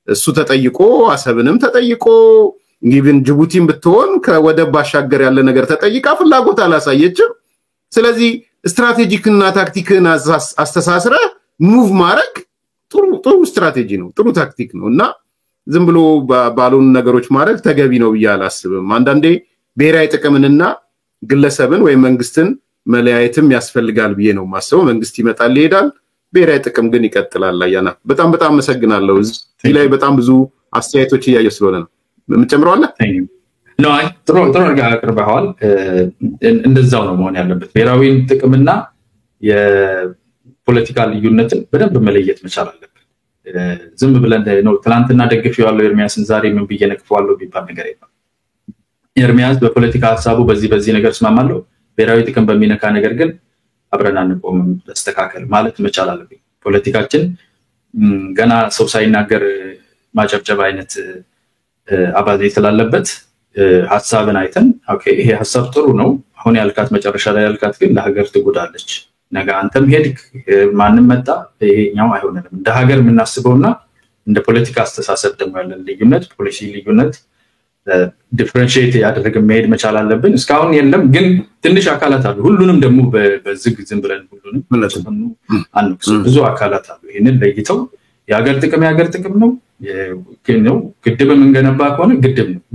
Speaker 2: እሱ ተጠይቆ አሰብንም ተጠይቆ ኢቭን ጅቡቲን ብትሆን ከወደብ ባሻገር ያለ ነገር ተጠይቃ ፍላጎት አላሳየችም ስለዚህ ስትራቴጂክና ታክቲክን አስተሳስረ ሙቭ ማድረግ ጥሩ ስትራቴጂ ነው ጥሩ ታክቲክ ነውና ዝም ብሎ ባሉን ነገሮች ማድረግ ተገቢ ነው ይያላስብም አንዳንዴ ብሔራዊ ጥቅምንና ግለሰብን ወይ መንግስትን መለያየትም ያስፈልጋል ብዬ ነው ማሰበው መንግስት ይመጣል ይሄዳል ብሔራዊ ጥቅም ግን ይቀጥላል ያና በጣም መሰግናለሁ እዚህ ላይ በጣም ብዙ አስተያየቶች ያያየው ስለሆነ ነው ምንጨምረው አለ
Speaker 1: ነው ጥሩ ጋር አቅርበዋል እንደዛው ነው መሆን ያለበት ብሔራዊ ጥቅምና የፖለቲካል ልዩነትን በደንብ መለየት መቻል አለበት ዝም ብለን ነው ትላንትና ደግፈው ያለው ኤርሚያስን ዛሬ ምን በየነቅፈዋለሁ ቢባል ነገር የለም ኤርሚያስ በፖለቲካ ሐሳቡ በዚህ ነገር ስማማለሁ ብሔራዊ ጥቅም በሚነካ ነገር ግን አብረን አንቆምም ተስተካከል ማለት መቻል አለበት ፖለቲካችን ገና ሰው ሳይናገር ማጨብጨብ አይነት አባዜ ስላለበት ሐሳብን አይተን ኦኬ ይሄ ሐሳብ ጥሩ ነው አሁን ያልካት መጨረሻ ላይ ያልካት ግን ለሀገር ትጎዳለች ነገ አንተም ሄድክ ማንንም መጣ ይሄኛው አይሆንም እንደ ሀገር ምናስበውና እንደ ፖለቲካ አስተሳሰብ ደግሞ ያለን ልዩነት ፖሊሲ ልዩነት ዲፈረንሺየት ያደረገ መሄድ መቻል አለብን እስካሁን የለም ግን ትንሽ አካላት አሉ ሁሉንም ደግሞ በዝግ ዝም ብለን ሁሉንም አንኩስ ብዙ አካላት አሉ ይሄንን ለይተው የሀገር ጥቅም ነው ነው ግድብ መንገነባ ከሆነ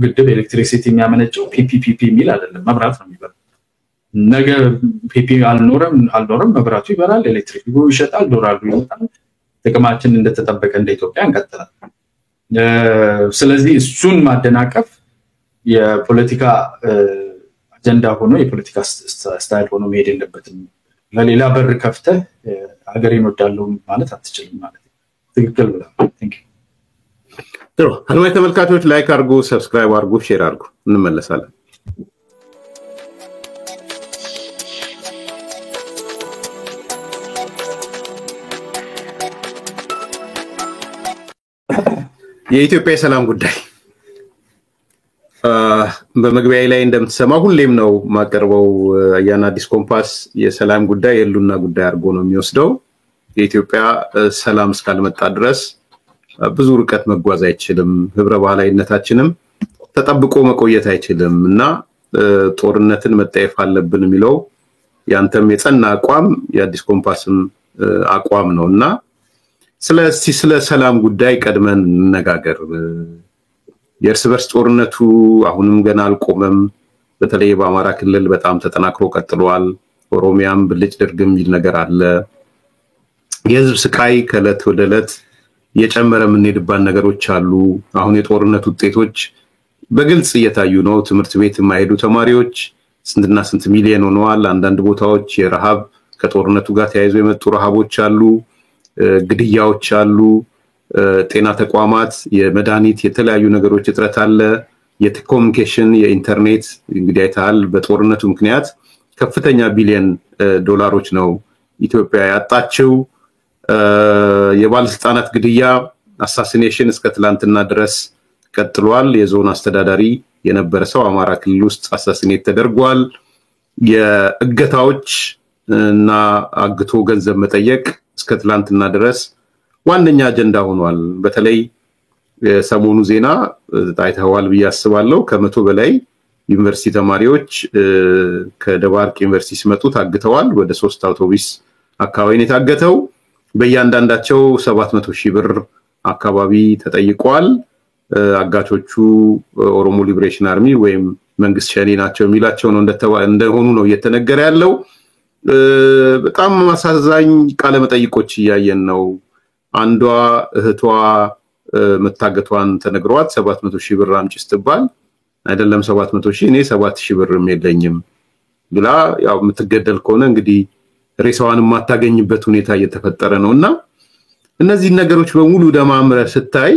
Speaker 1: ግድብ ኤሌክትሪሲቲ የሚያመነጨው ፒፒፒ ሚል አይደለም መብራት ነው የሚባለው ነገ ፒፒ አልኖረም መብራቱ ይበራል ኤሌክትሪኩ ይሸጣል ዶላሩ ይወጣል ጥቅማችን እንደተጠበቀ እንደ ኢትዮጵያ እንቀጥላለን ስለዚህ እሱን ማደናቀፍ የፖለቲካ አጀንዳ ሆኖ የፖለቲካ ስታይል ሆኖ መሄድ የለበትም ለሌላ በር ከፍተ ሀገሬን ወዳለው ማለት አትችልም ማለት ትክክል ብለህ ቴንክ ዩ
Speaker 2: ጥሩ አድማጭ ተመልካቾች ላይክ አድርጉ ሰብስክራይብ አድርጉ ሼር አድርጉ እንመለሳለን የኢትዮጵያ ሰላም ጉዳይ በመግቢያዬ ላይ እንደምትሰማ ሁሌም ነው ማቀርበው ያና አዲስ ኮምፓስ የሰላም ጉዳይ የሉና ጉዳይ አድርጎ ነው የሚወስደው የኢትዮጵያ ሰላም እስካልመጣ ድረስ ብዙ ርቀት መጓዝ አይችልም ህብረ ባህላዊነታችንም ተጠብቆ መቆየት አይችልምና ጦርነትን መጣየፍ አለብን የሚለው ያንተም የጸና አቋም የአዲስ ኮምፓስም አቋም ነውና ስለ ሰላም ጉዳይ ቀድመን እንነጋገር የእርስ በርስ ጦርነቱ አሁንም ገና አልቆመም በተለይ በአማራ ክልል በጣም ተጠናክሮ ቀጥሏል ኦሮሚያም ብልጭ ድርግም ይል ነገር አለ የህዝብ ስቃይ ከለት ወደ ለት የጨመረ ምንሄድባን ነገሮች አሉ አሁን የጦርነት ውጤቶች በግልጽ እየታዩ ነው ትምህርት ቤት የማይሄዱ ተማሪዎች ስንትና ስንት ሚሊዮን ሆነዋል አንዳንድ ቦታዎች የረሃብ ከጦርነቱ ጋር ተያይዞ የመጡ ረሃቦች አሉ ግድያዎች አሉ ጤና ተቋማት የመድኃኒት የተለያዩ ነገሮች እጥረት አለ የኮሙኒኬሽን የኢንተርኔት እንግዲህ አይታል በጦርነቱ ምክንያት ከፍተኛ ቢሊዮን ዶላሮች ነው ኢትዮጵያ ያጣችው የባለስልጣናት ግድያ አሳሲኔሽን እስከ ትላንትና ድረስ ቀጥሏል የዞን አስተዳዳሪ የነበረ ሰው አማራ ክልል ውስጥ አሳሲኔት ተደርጓል የእገታዎች እና አግቶ ገንዘብ መጠየቅ እስከ ትላንትና ድረስ ዋነኛ አጀንዳ ሆኗል በተለይ የሰሞኑ ዜና ታይተዋል በያስባለው ከመቶ በላይ ዩኒቨርሲቲ ተማሪዎች ከደባርቅ ዩኒቨርሲቲ ሲመጡ ታግተዋል ወደ 3 አውቶቡስ አካባቢ ነው ታገተው በእያንዳንዳቸው 700,000 ብር አካባቢ ተጠይቋል አጋቾቹ ኦሮሞ ሊበሬሽን አርሚ ወይም መንግስት ሸኔ ናቸው የሚላቸው ነው እንደሆኑ ነው እየተነገረ ያለው በጣም ማሳዛኝ ቃለ መጠይቆች ያያየን ነው አንዷ እህቷ መታገቷን ተነግሯት 700,000 ብር አምጪ ስትባል አይደለም 700,000 እኔ 7,000 ብርም የለኝም ብላ ያው የምትገደል ከሆነ እንግዲህ ሬሳዋን የማታገኝበት ሁኔታ እየተፈጠረ ነውና እነዚህ ነገሮች በሙሉ ደማምረ ስታይ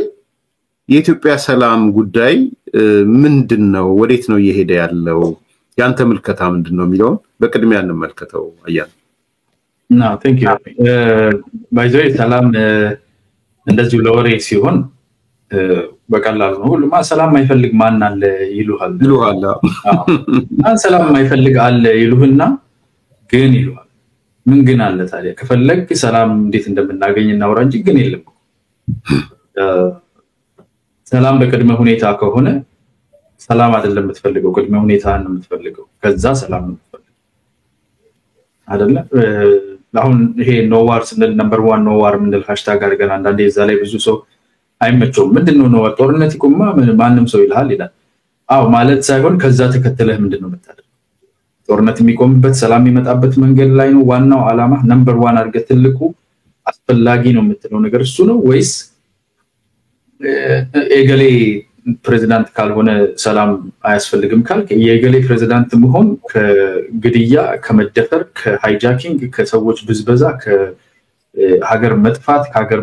Speaker 2: የኢትዮጵያ ሰላም ጉዳይ ምንድነው ወዴት ነው እየሄደ ያለው ያንተ ምልከታ ምንድነው የሚለው በቅድሚያ እንመልከተው አያን
Speaker 1: thank you by the way ሰላም እንደዚህ ለወሬ ሲሆን በቀላሉ ነው ሁሉማ ሰላም ማይፈልግ ማን አለ ይሉሃል ሰላም ማይፈልግ አለ ይሉህና ግን ይሉሃል ምን ግን አለ ታዲያ ከፈለክ ሰላም እንዴት እንደምናገኝ እናውራ እንጂ ግን የለም ሰላም በቅድመ ሁኔታ ከሆነ ሰላም አይደለም የምትፈልገው ቅድመ ሁኔታ ነው የምትፈልገው ከዛ ሰላም ነው የምትፈልገው አይደለ አሁን ይሄ ኖ ዋር ስንል ነምበር 1 ኖ ዋር ምንድነው ሃሽታግ አድርገን አንዳንዴ እዛ ላይ ብዙ ሰው አይመቸውም ምንድነው ኖ ዋር ጦርነት ይቆማ ማንንም ሰው ይልሃል ይላል አው ማለት ሳይሆን ከዛ ተከተለህ ምንድነው የምታደርገው ጦርነት የሚቆምበት ሰላም የሚመጣበት መንገድ ላይ ነው ዋናው አላማ ነምበር 1 አድርገህ ትልቁ አስፈላጊ ነው የምትለው ነገር እሱ ነው ወይስ ኤገሌ ፕሬዝዳንት ካልሆነ ሰላም አያስፈልግም ካልክ የኤገሌ ፕሬዝዳንት መሆን ከግድያ ከመደፈር ከሃይጃኪንግ ከሰዎች ብዝበዛ ከሀገር መጥፋት ከሀገር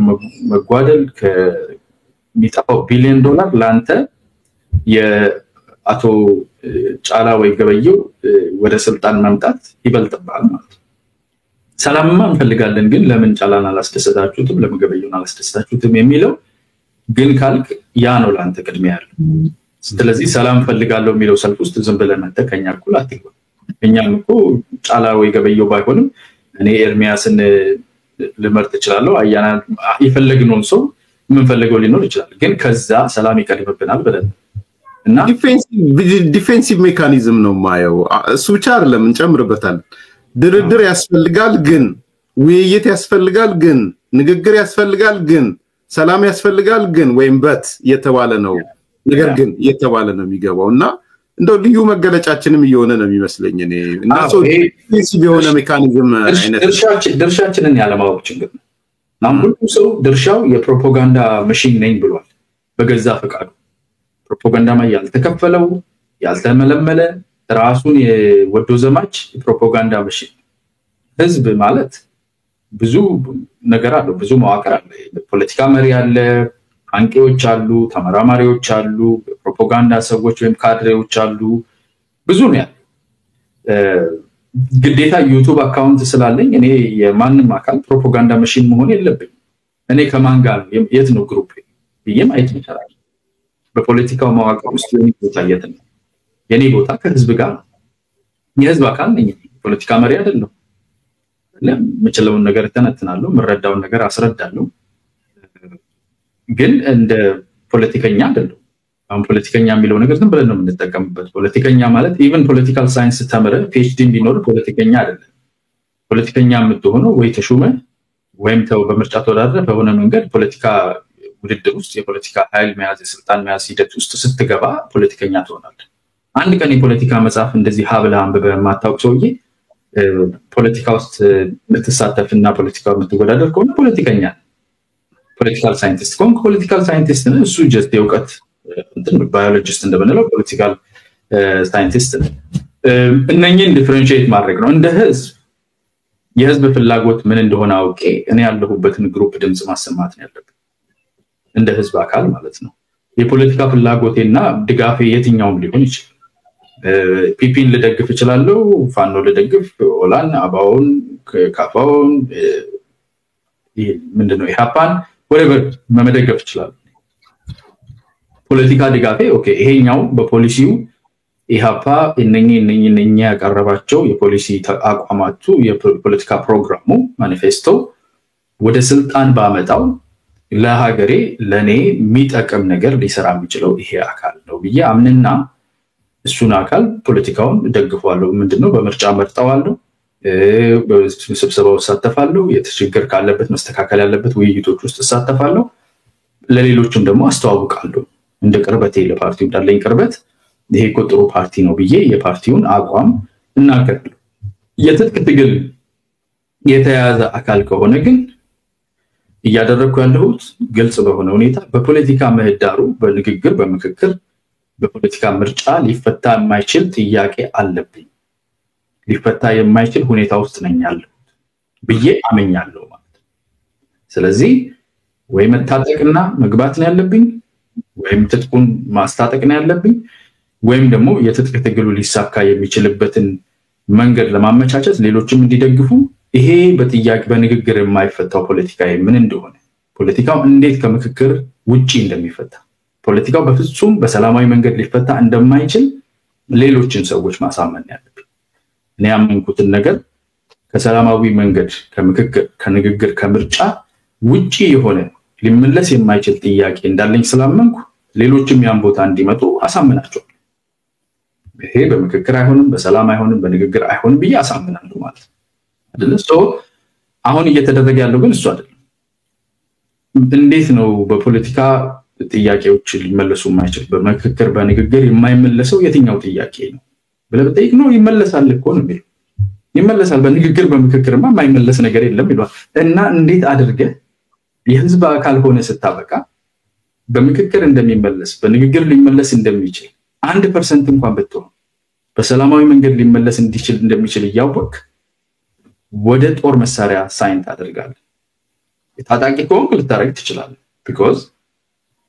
Speaker 1: መጓደል ከሚጣው ቢሊዮን ዶላር ላንተ የአቶ ጫላ ወይ ገበየው ወደ ስልጣን መምጣት ይበልጥባል ማለት ሰላምማ እንፈልጋለን ግን ለምን ጫላን አላስደሰታችሁትም ለምን ገበየውን አላስደሰታችሁትም የሚለው ግን ካልክ ያ ነው ላንተ ቅድሚያ ያለው ስለዚህ ሰላም ፈልጋለሁ የሚለው ሰልፍ ውስጥ ዝም ብለን መተከኛ እኩል አትይው እኛም እኮ ጫላ ወይ ገበየው ባይሆንም እኔ ኤርሚያስን ልመርጥ እችላለሁ አያና ይፈልግነው ሰው ምን ፈልገው ሊኖር ይችላል ግን ከዛ ሰላም ይቀርብብናል ብለን እና ዲፌንሲቭ ሜካኒዝም ነው ማየው እሱ ብቻ አይደለም እንጨምርበታል ድርድር ያስፈልጋል ግን ውይይት ያስፈልጋል ግን ንግግር ያስፈልጋል ግን ሰላም ያስፈልጋል ግን ወይም በት የተባለ ነው ነገር ግን የተባለ ነው የሚገባውና እንደው ልዩ መገለጫችንም እየሆነ ነው የሚመስለኝ እኔ እና ሰው ዲፌንሲቭ የሆነ ሜካኒዝም አይነት ድርሻችንን ያለማወቅ ችግር ነው ሁሉ ሰው ድርሻው የፕሮፓጋንዳ ማሽን ነኝ ብሏል በገዛ ፈቃዱ ፕሮፓጋንዳ ማያል ተከፈለው ያልተመለመለ ራሱን የወዶ ዘማች ፕሮፓጋንዳ ማሽን ህዝብ ማለት ብዙ ነገር አለው ብዙ መዋቅር አለ ፖለቲካ መሪ አለ አንቂዎች አሉ ተመራማሪዎች አሉ ፕሮፓጋንዳ ሰዎች ወይም ካድሬዎች አሉ ብዙ ነው ያለው ግዴታ ዩቲዩብ አካውንት ስላለኝ እኔ የማንንም አካል ፕሮፓጋንዳ ማሽን መሆን የለብኝ እኔ ከማን ጋር የት ነው ግሩፕ ይየም አይት ይችላል በፖለቲካው መዋቅር ውስጥ የኔ ነው የኔ ቦታ ከህዝብ ጋር የህዝብ አካል ነኝ ፖለቲካ መሪ አይደለም ለምችለውን ነገር ተነትናለሁ ምረዳውን ነገር አስረዳለሁ ግን እንደ ፖለቲከኛ አይደለም አሁን ፖለቲከኛ የሚለው ነገር ዝም ብለን ነው የምንጠቀምበት ፖለቲከኛ ማለት ኢቭን ፖለቲካል ሳይንስ ተመረ PhD ቢኖር ፖለቲከኛ አይደለም ፖለቲከኛ የምትሆነው ወይ ተሹመ ወይም ተው በምርጫ ተወዳድረ በሆነ መንገድ ፖለቲካ ውድድር ውስጥ የፖለቲካ ኃይል መያዝ የስልጣን መያዝ ሂደት ውስጥ ስትገባ ፖለቲከኛ ትሆናለህ አንድ ቀን የፖለቲካ መጽሐፍ እንደዚህ ሀብላ አንብበ ማታውቅ ሰውዬ ፖለቲካ ውስጥ ምትሳተፍና ፖለቲካው ምትወዳደር ከሆነ ፖለቲከኛ ፖለቲካል ሳይንቲስት ፖለቲካል ሳይንቲስት ነው እሱ ጀስት የውቀት ባዮሎጂስት እንደምንለው ፖለቲካል ሳይንቲስት እነኚህን ዲፈረንሺየት ማድረግ ነው እንደ ህዝብ የህዝብ ፍላጎት ምን እንደሆነ አውቄ እኔ ያለሁበትን ግሩፕ ድምጽ ማሰማት ነው ያለብኝ እንደ ህዝብ አካል ማለት ነው የፖለቲካ ፍላጎቴና ድጋፌ የትኛውም ሊሆን ይችላል ፒፒን ልደግፍ ይችላልው ፋኖ ልደግፍ ኦላን አባውን ካፋውን ምንድነው ኢሃፓን whatever መመደገፍ ይችላል ፖለቲካ ድጋፌ ኦኬ ይሄኛው በፖሊሲው ኢሃፓ እነኚህ ያቀረባቸው የፖሊሲ አቋማቱ የፖለቲካ ፕሮግራሙ ማኒፌስቶ ወደ ስልጣን ባመጣው ለሀገሬ ለኔ የሚጠቅም ነገር ሊሰራ የሚችለው ይሄ አካል ነው ብዬ አምንና እሱን አካል ፖለቲካውን ደግፈዋለሁ ምንድነው በምርጫ መርጠዋለሁ በስብሰባው ተሳተፋለሁ የተችግር ካለበት መስተካከል ያለበት ውይይቶች ውስጥ ተሳተፋለሁ ለሌሎችም ደግሞ አስተዋውቃለሁ እንደ ቅርበቴ ለፓርቲው እንዳለኝ ቅርበት ይሄ ቁጥሩ ፓርቲ ነው ብዬ የፓርቲውን አቋም እናገራለሁ የትጥቅ ትግል የተያዘ አካል ከሆነ ግን እያደረኩ ያለሁት ግልጽ በሆነ ሁኔታ በፖለቲካ ምህዳሩ በንግግር በምክክር በፖለቲካ ምርጫ ሊፈታ የማይችል ጥያቄ አለብኝ ሊፈታ የማይችል ሁኔታ ውስጥ ነኝ ያለሁት ብዬ አመኛለሁ ማለት ስለዚህ ወይ መታጠቅና መግባት ነው ያለብኝ ወይም ትጥቁን ማስታጠቅ ነው ያለብኝ ወይም ደግሞ የትጥቅ ትግሉ ሊሳካ የሚችልበትን መንገድ ለማመቻቸት ሌሎችም እንዲደግፉ ይሄ በጥያቄ በንግግር የማይፈታው ፖለቲካ ምን እንደሆነ ፖለቲካው እንዴት ከምክክር ውጪ እንደሚፈታ ፖለቲካው በፍጹም በሰላማዊ መንገድ ሊፈታ እንደማይችል ሌሎችን ሰዎች ማሳመን ያለብኝ እኔ ያመንኩትን ነገር ከሰላማዊ መንገድ ከምክክር ከንግግር ከምርጫ ውጪ የሆነ ሊመለስ የማይችል ጥያቄ እንዳለኝ ስላመንኩ ሌሎችም ያን ቦታ እንዲመጡ አሳምናቸው ይሄ በምክክር አይሆንም በሰላም አይሆንም በንግግር አይሆንም ብዬ አሳምናለሁ ማለት አይደለም ሶ አሁን እየተደረገ ያለው ግን እሱ አይደለም እንዴት ነው በፖለቲካ ጥያቄዎች ሊመለሱ የማይችል በምክክር በንግግር የማይመለሰው የትኛው ጥያቄ ነው ብለበጠይቅ ነው ይመለሳል እኮ ነው የሚለው ይመለሳል በንግግር በምክክርማ የማይመለስ ነገር የለም ይሏል እና እንዴት አድርገ የህዝብ አካል ሆነ ስታበቃ በምክክር እንደሚመለስ በንግግር ሊመለስ እንደሚችል 1% እንኳን ብትሆን በሰላማዊ መንገድ ሊመለስ እንደሚችል ያወቅ ወደ ጦር መሳሪያ ሳይንት አድርጋለህ የታጣቂ ከሆንክ ልታረግ ትችላለህ because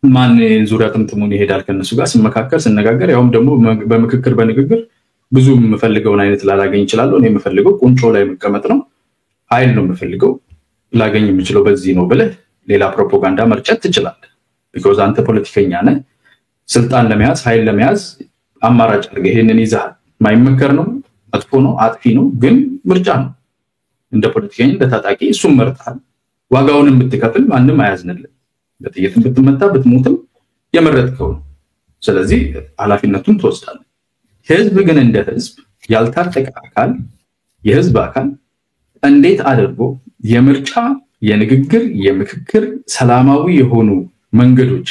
Speaker 1: ማን ዙሪያ ጥምጥሙን ይሄዳል ከነሱ ጋር ስመካከር ስነጋገር ያውም ደግሞ በምክክር በንግግር ብዙ የምፈልገውን አይነት ላላገኝ ይችላል እኔ የምፈልገው ቁንጮ ላይ መቀመጥ ነው ኃይል ነው የምፈልገው ላገኝ የምችለው በዚህ ነው ብለህ ሌላ ፕሮፓጋንዳ መርጨት ትችላለህ because አንተ ፖለቲከኛ ነህ ስልጣን ለመያዝ ኃይል ለመያዝ አማራጭ አድርገህ ይሄንን ይዛል ማይመከር ነው አጥፎ ነው አጥፊ ነው ግን ምርጫ ነው እንደ ፖለቲከኛ እንደ ታጣቂ እሱም መርጣል ዋጋውንም ብትከፍል ማንንም አያዝንልህ በጥይትም ብትመታ ብትሞትም የመረጥከው ነው ስለዚህ ኃላፊነቱን ትወስዳለህ ህዝብ ግን እንደ ህዝብ ያልታጠቀ አካል የህዝብ አካል እንዴት አድርጎ የምርጫ የንግግር የምክክር ሰላማዊ የሆኑ መንገዶች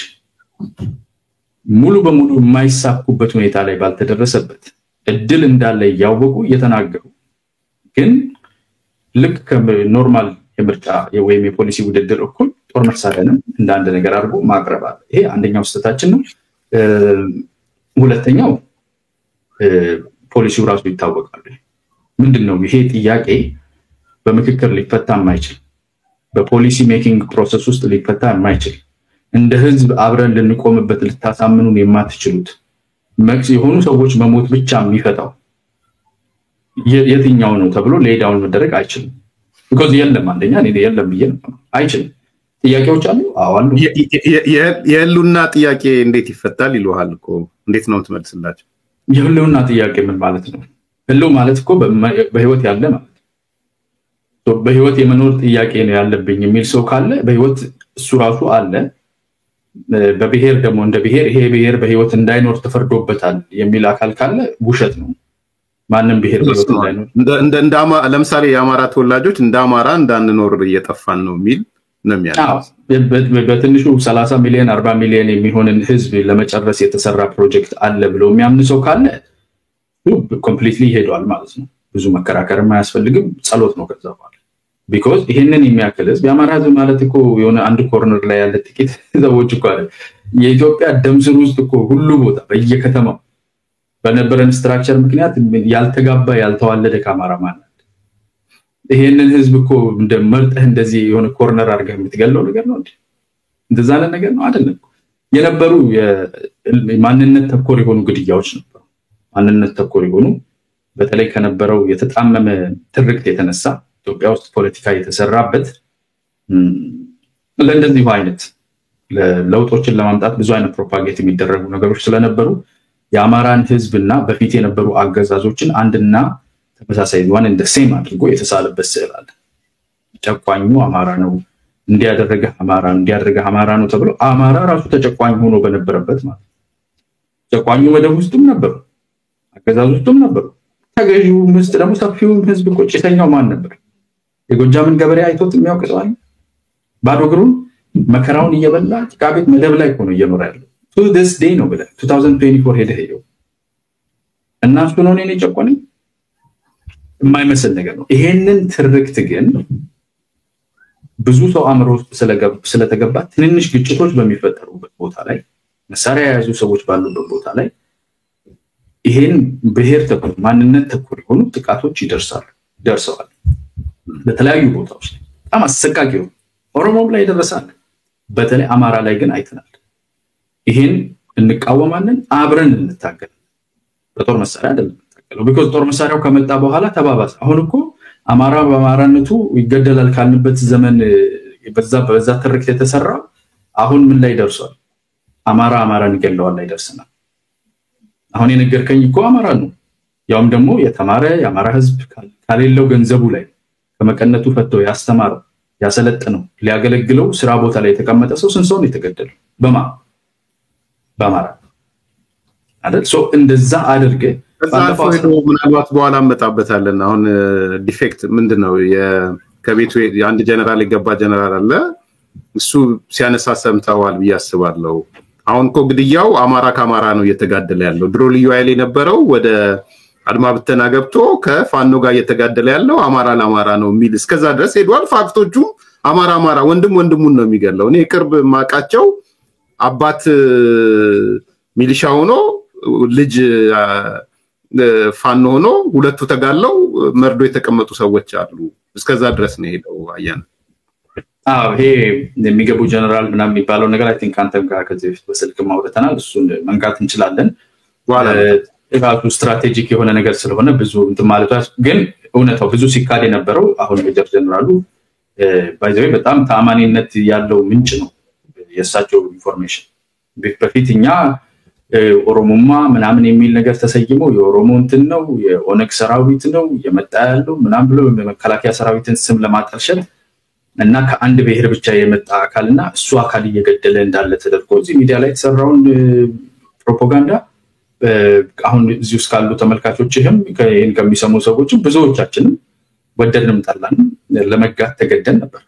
Speaker 1: ሙሉ በሙሉ የማይሳኩበት ሁኔታ ላይ ባልተደረሰበት እድል እንዳለ ያወቁ የተናገሩ ግን ልክ ከኖርማል የምርጫ ወይም የፖሊሲ ውድድር እኩል ጦር መሳሪያንም እንደ አንድ ነገር አድርጎ ማቅረብ አለ ይሄ አንደኛው ስተታችን ነው ሁለተኛው ፖሊሲው ራሱ ይታወቃል ምንድነው ይሄ ጥያቄ በምክክር ሊፈታ የማይችል በፖሊሲ ሜኪንግ ፕሮሰስ ውስጥ ሊፈታ የማይችል እንደ ህዝብ አብረን ልንቆምበት ልታሳምኑን የማትችሉት መክስ የሆኑ ሰዎች መሞት ብቻ የሚፈታው የትኛው ነው ተብሎ ሌዳውን መደረግ አይችልም because የለም አንደኛ እኔ የለም ብዬ አይችልም ጥያቄዎች አሉ አዋሉ
Speaker 2: የሉና ጥያቄ እንዴት ይፈታል ይሉሃል እኮ እንዴት ነው ትመልስላችሁ
Speaker 1: የሉና ጥያቄ ምን ማለት ነው ህልው ማለት እኮ በህይወት ያለ ማለት በህይወት የመኖር ጥያቄ ነው ያለብኝ የሚል ሰው ካለ በህይወት እሱ ራሱ አለ በብሔር ደግሞ እንደ ብሔር ይሄ ብሔር በህይወት እንዳይኖር ተፈርዶበታል የሚል አካል ካለ ውሸት ነው ማንንም ብሔር በህይወት እንዳይኖር
Speaker 2: እንደ ለምሳሌ የአማራ ተወላጆች እንደ አማራ እንዳንኖር እየጠፋን ነው የሚል ነው የሚያለው
Speaker 1: በትንሹ 30 ሚሊዮን 40 ሚሊዮን የሚሆንን ህዝብ ለመጨረስ የተሰራ ፕሮጀክት አለ ብሎ የሚያምን ሰው ካለ ኮምፕሊትሊ ሄዷል ማለት ነው ብዙ መከራከር የማያስፈልግም ጸሎት ነው ከዛ በኋላ because ይሄንን የሚያክል ህዝብ የአማራ ህዝብ ማለት እኮ የሆነ አንድ ኮርነር ላይ ያለ ጥቂት ሰዎች እኮ አለ የኢትዮጵያ ደምስር ውስጥ እኮ ሁሉ ቦታ በየከተማው በነበረን ስትራክቸር ምክንያት ያልተጋባ ያልተዋለደ ከአማራ ማለት ይሄንን ህዝብ እኮ እንደመርጠህ እንደዚህ የሆነ ኮርነር አድርገህ የምትገለው ነገር ነው እንደዛ ነገር ነው አይደለም የነበሩ የማንነት ተኮር የሆኑ ግድያዎች ነበሩ ማንነት ተኮር የሆኑ በተለይ ከነበረው የተጣመመ ትርክት የተነሳ ኢትዮጵያ ውስጥ ፖለቲካ የተሰራበት ለእንደዚህ አይነት ለውጦችን ለማምጣት ብዙ አይነት ፕሮፓጋንዳ የሚደረጉ ነገሮች ስለነበሩ የአማራን ህዝብና በፊት የነበሩ አገዛዞችን አንድና ተመሳሳይ ዋን እንደ ሴም አድርጎ የተሳለበት ስዕል አለ ጨቋኙ አማራ ነው እንዲያደረገ አማራ ነው ተብሎ አማራ ራሱ ተጨቋኝ ሆኖ በነበረበት ማለት ጨቋኙ መደብ ውስጥም ነበሩ አገዛዝ ውስጥም ነበሩ ተገዢው ምስጥ ደግሞ ሰፊው ህዝብ ቆጭተኛው ማን ነበር የጎጃምን ገበሬ አይቶት የሚያውቅ ሰው አለ ባዶ እግሩን መከራውን እየበላ ጭቃቤት መደብ ላይ ሆኖ እየኖረ ያለው to this day ነው ብለ 2024 ሄደው እና እሱ ነው እኔ ጨቋኝ የማይመስል ነገር ነው ይሄንን ትርክት ግን ብዙ ሰው አምሮ ስለተገባ ትንንሽ ግጭቶች በሚፈጠሩበት ቦታ ላይ መሳሪያ የያዙ ሰዎች ባሉበት ቦታ ላይ ይሄን ብሔር ተኮር ማንነት ተኮር የሆኑ ጥቃቶች ደርሰዋል በተለያዩ ቦታዎች ላይ በጣም አሰቃቂ ነው ኦሮሞም ላይ ደረሳል በተለይ አማራ ላይ ግን አይተናል ይሄን እንቃወማለን አብረን እንታገል በጦር መሳሪያ አይደለም እንታገለው because ጦር መሳሪያው ከመጣ በኋላ ተባባሰ አሁን እኮ አማራ በአማራነቱ ይገደላል ካልንበት ዘመን በዛ ትርክት የተሰራው አሁን ምን ላይ ደርሷል አማራን ይገለዋል ላይ ደርሰናል አሁን የነገርከኝ እኮ አማራ ነው ያውም ደግሞ የተማረ የአማራ ህዝብ ካሌለው ገንዘቡ ላይ ከመቀነቱ ፈቶ ያስተማረው ያሰለጠነው ሊያገለግለው ስራ ቦታ ላይ የተቀመጠ ሰው ስንት ሰው ነው የተገደለው በአማራ አይደል ሶ እንደዛ አድርገ
Speaker 2: ምናልባት በኋላ መጣበታለን አሁን ዲፌክት ምንድነው ከቤቱ አንድ ጀነራል የገባ ጀነራል አለ እሱ ሲያነሳ ሰምታዋል ብያስባለሁ አሁን እኮ ግድያው አማራ ከአማራ ነው እየተጋደለ ያለው ድሮ ልዩ ኃይል የነበረው ወደ አድማ ብተና ገብቶ ከፋኖ ጋር እየተጋደለ ያለው አማራ ለአማራ ነው የሚል እስከዛ ድረስ ሄዷል ፋክቶቹ አማራ ወንድሙን ነው የሚገለው እኔ ቅርብ ማቃቸው አባት ሚሊሻ ሆኖ ልጅ ፋኖ ሆኖ ሁለቱ ተጋለው መርዶ የተቀመጡ ሰዎች አሉ እስከዛ ድረስ ነው ሄደው አያን
Speaker 1: ይሄ የሚገቡ ጀነራል ምናምን የሚባለው ነገር አይ ቲንክ አንተም ጋር ከዚህ በፊት በስልክ ማውረተናል እሱን መንካት እንችላለን ዋላ ስትራቴጂክ የሆነ ነገር ስለሆነ ብዙ ማለት ግን እውነታው ብዙ ሲካድ የነበረው አሁን ሜጀር ጀነራሉ ባይዘው በጣም ታማኒነት ያለው ምንጭ ነው የሳቸው ኢንፎርሜሽን በፊትኛ ኦሮሞማ ምናምን የሚል ነገር ተሰይሞ የኦሮሞ እንትን ነው የኦነግ ሰራዊት ነው የመጣ ያለው ምናምን ብሎ መከላከያ ሰራዊትን ስም ለማጠልሸት እና ከአንድ ብሔር ብቻ የመጣ አካልና እሱ አካል እየገደለ እንዳለ ተደርጎ እዚህ ሚዲያ ላይ ተሰራውን ፕሮፓጋንዳ አሁን እዚህ ውስጥ ካሉ ተመልካቾችም ከይሄን ከሚሰሙ ሰዎች ብዙዎቻችንም ወደድንም ጠላንም ለመጋት ተገደን ነበር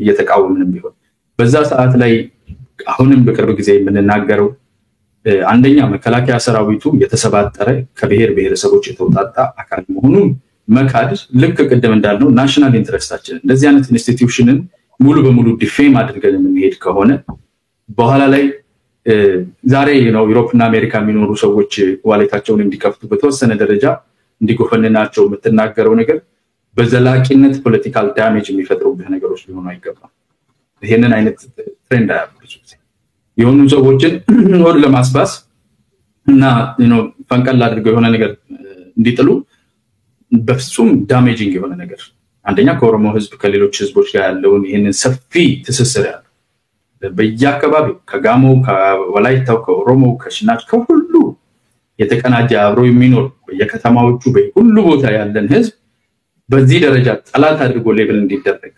Speaker 1: እየተቃወምንም ቢሆን በዛ ሰዓት ላይ አሁንም በቅርብ ጊዜ የምንናገረው አንደኛ መከላከያ ሰራዊቱ የተሰባጠረ ከብሔር ብሔረሰቦች የተውጣጣ አካል መሆኑን መካድ ልክ ቅድም እንዳልነው ናሽናል ኢንትረስታችን እንደዚህ አይነት ኢንስቲትዩሽንን ሙሉ በሙሉ ዲፌም አድርገን የምንሄድ ከሆነ በኋላ ላይ ዛሬ ነው ዩሮፕና አሜሪካ የሚኖሩ ሰዎች ዋሌታቸውን እንዲከፍቱ በተወሰነ ደረጃ እንዲጎፈንናቸው የምትናገረው ነገር በዘላቂነት ፖለቲካል ዳሜጅ የሚፈጥሩብህ ነገሮች ሊሆኑ አይገባም ይሄንን አይነት ትሬንድ አያብዙ የሆኑ ሰዎችን ወር ለማስባስ እና ፈንቀል አድርገው የሆነ ነገር እንዲጥሉ በፍጹም ዳሜጂንግ የሆነ ነገር አንደኛ ከኦሮሞ ህዝብ ከሌሎች ህዝቦች ጋር ያለውን ይሄንን ሰፊ ትስስር ያለው በየአካባቢው ከጋሞ ከወላይታው ከኦሮሞ ከሽናች ከሁሉ የተቀናጀ አብሮ የሚኖር በየከተማዎቹ በሁሉ ቦታ ያለን ህዝብ በዚህ ደረጃ ጠላት አድርጎ ሌብል እንዲደረግ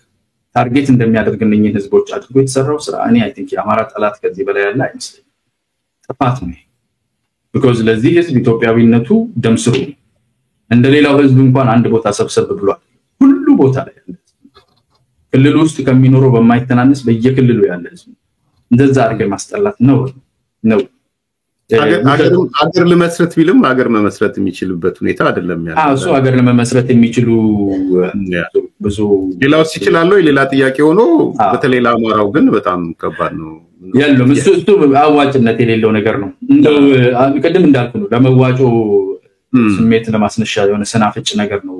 Speaker 1: ታርጌት እንደሚያደርግልኝ ህዝቦች አድርጎ የተሰራው ስራ እኔ አይ ቲንክ የአማራ ጠላት ከዚህ በላይ ያለ አይመስልም ጥፋት ነው because ለዚህ ህዝብ ኢትዮጵያዊነቱ ደምስሩ እንደሌላው ህዝብ እንኳን አንድ ቦታ ሰብሰብ ብሏል ሁሉ ቦታ ላይ ያለ ክልል ውስጥ ከሚኖረው በማይተናነስ በየክልሉ ያለ ህዝብ እንደዛ አድርገ ማስጠላት ነው
Speaker 2: አገር ለመስረት ቢልም አገር መመስረት የሚችልበት ሁኔታ አይደለም ያለው
Speaker 1: እሱ አገር ለመመስረት የሚችሉ ብዙ
Speaker 2: ሌላው ይችላል ሌላ ጥያቄ ሆኖ በተለይ ለአማራው ግን በጣም ከባድ ነው
Speaker 1: ያለው እሱ አዋጭነት የሌለው ነገር ነው እንደው ቀደም እንዳልኩ ነው ለመዋጮ ስሜት ለማስነሻ የሆነ ሰናፍጭ ነገር ነው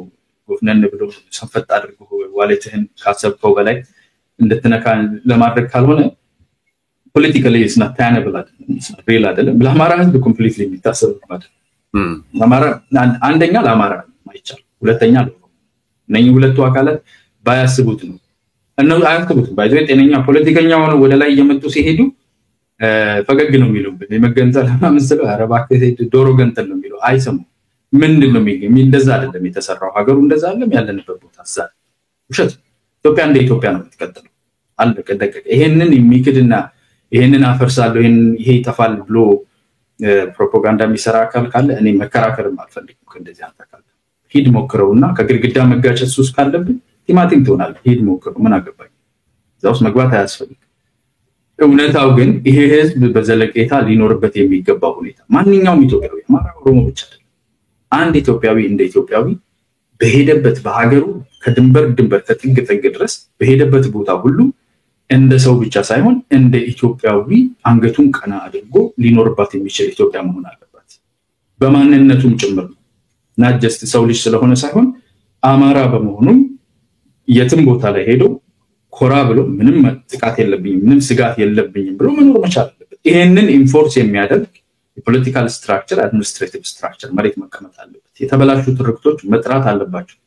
Speaker 1: ጎፍነን ብሎ ሰንፈጥ አድርጎ ዋሌትህን ካሰብከው በላይ እንድትነካ ለማድረግ ካልሆነ politically is not tenable it's not real አይደለም ለአማራ ህዝብ completely የሚታሰብ ማለት ለአማራ አንደኛ ለአማራ ማይቻል ሁለተኛ ለነኝ ሁለቱ አካላት ባያስቡት ነው እነው አያስቡት ባይዘው ጤነኛ ፖለቲከኛ ሆነው ወደ ላይ እየመጡ ሲሄዱ ፈገግ ነው የሚለው በመገንዘል ማምስለ አረባከ ዶሮ ገንተል ነው የሚለው አይሰሙ ምንድነው የሚገኝ እንደዛ አይደለም የተሰራው ሀገሩ እንደዛ አይደለም ያለንበት ቦታ አሳል ውሸት ኢትዮጵያ እንደ ኢትዮጵያ ነው የምትቀጥለው አለቀ ደቀቀ ይሄንን የሚክድና ይሄንን አፈርሳለሁ ይሄ ይጠፋል ብሎ ፕሮፓጋንዳ የሚሰራ አካል ካለ እኔ መከራከርም አልፈልግም ከእንደዚህ አታካል ሂድ ሞክረውና ከግድግዳ መጋጨት ሱስ ካለብን ቲማቲም ትሆናለህ ሂድ ሞክረው ምን አገባኝ ዛውስ መግባት አያስፈልግም እውነታው ግን ይሄ ህዝብ በዘለቄታ ሊኖርበት የሚገባው ሁኔታ ማንኛውም ኢትዮጵያዊ አማራ ኦሮሞ ብቻ አይደለም አንድ ኢትዮጵያዊ እንደ ኢትዮጵያዊ በሄደበት በሀገሩ ከድንበር ድንበር ከጥግ ጥግ ድረስ በሄደበት ቦታ ሁሉ እንደ ሰው ብቻ ሳይሆን እንደ ኢትዮጵያዊ አንገቱን ቀና አድርጎ ሊኖርባት የሚችል ኢትዮጵያ መሆን አለባት በማንነቱም ጭምር not just ሰው ልጅ ስለሆነ ሳይሆን አማራ በመሆኑ የትም ቦታ ላይ ሄዶ ኮራ ብሎ ምንም ጥቃት የለብኝም ምንም ስጋት የለብኝም ብሎ መኖር መቻል አለበት ይሄንን ኢንፎርስ የሚያደርግ የፖለቲካል ስትራክቸር አድሚኒስትሬቲቭ ስትራክቸር መሬት መቀመጥ አለበት የተበላሹ ትርክቶች መጥራት አለባቸው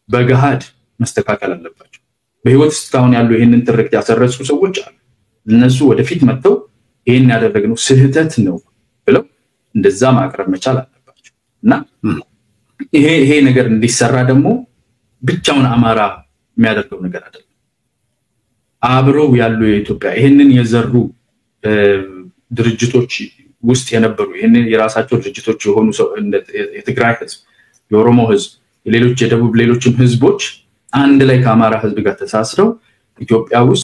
Speaker 1: በገሃድ መስተካከል አለባቸው በህይወት እስካሁን ያሉ ይሄንን ትርክት ያሰረጹ ሰዎች አሉ እነሱ ወደፊት መጥተው ይሄን ያደረግነው ስህተት ነው ብለው እንደዛ ማቅረብ መቻል አለባቸው እና ይሄ ነገር እንዲሰራ ደግሞ ብቻውን አማራ የሚያደርገው ነገር አይደለም አብረው ያሉ የኢትዮጵያ ይሄንን የዘሩ ድርጅቶች ውስጥ የነበሩ ይሄንን የራሳቸው ድርጅቶች የሆኑ የትግራይ ህዝብ የኦሮሞ ህዝብ የሌሎች የደቡብ ሌሎችም ህዝቦች አንድ ላይ ከአማራ ህዝብ ጋር ተሳስረው ኢትዮጵያ ውስጥ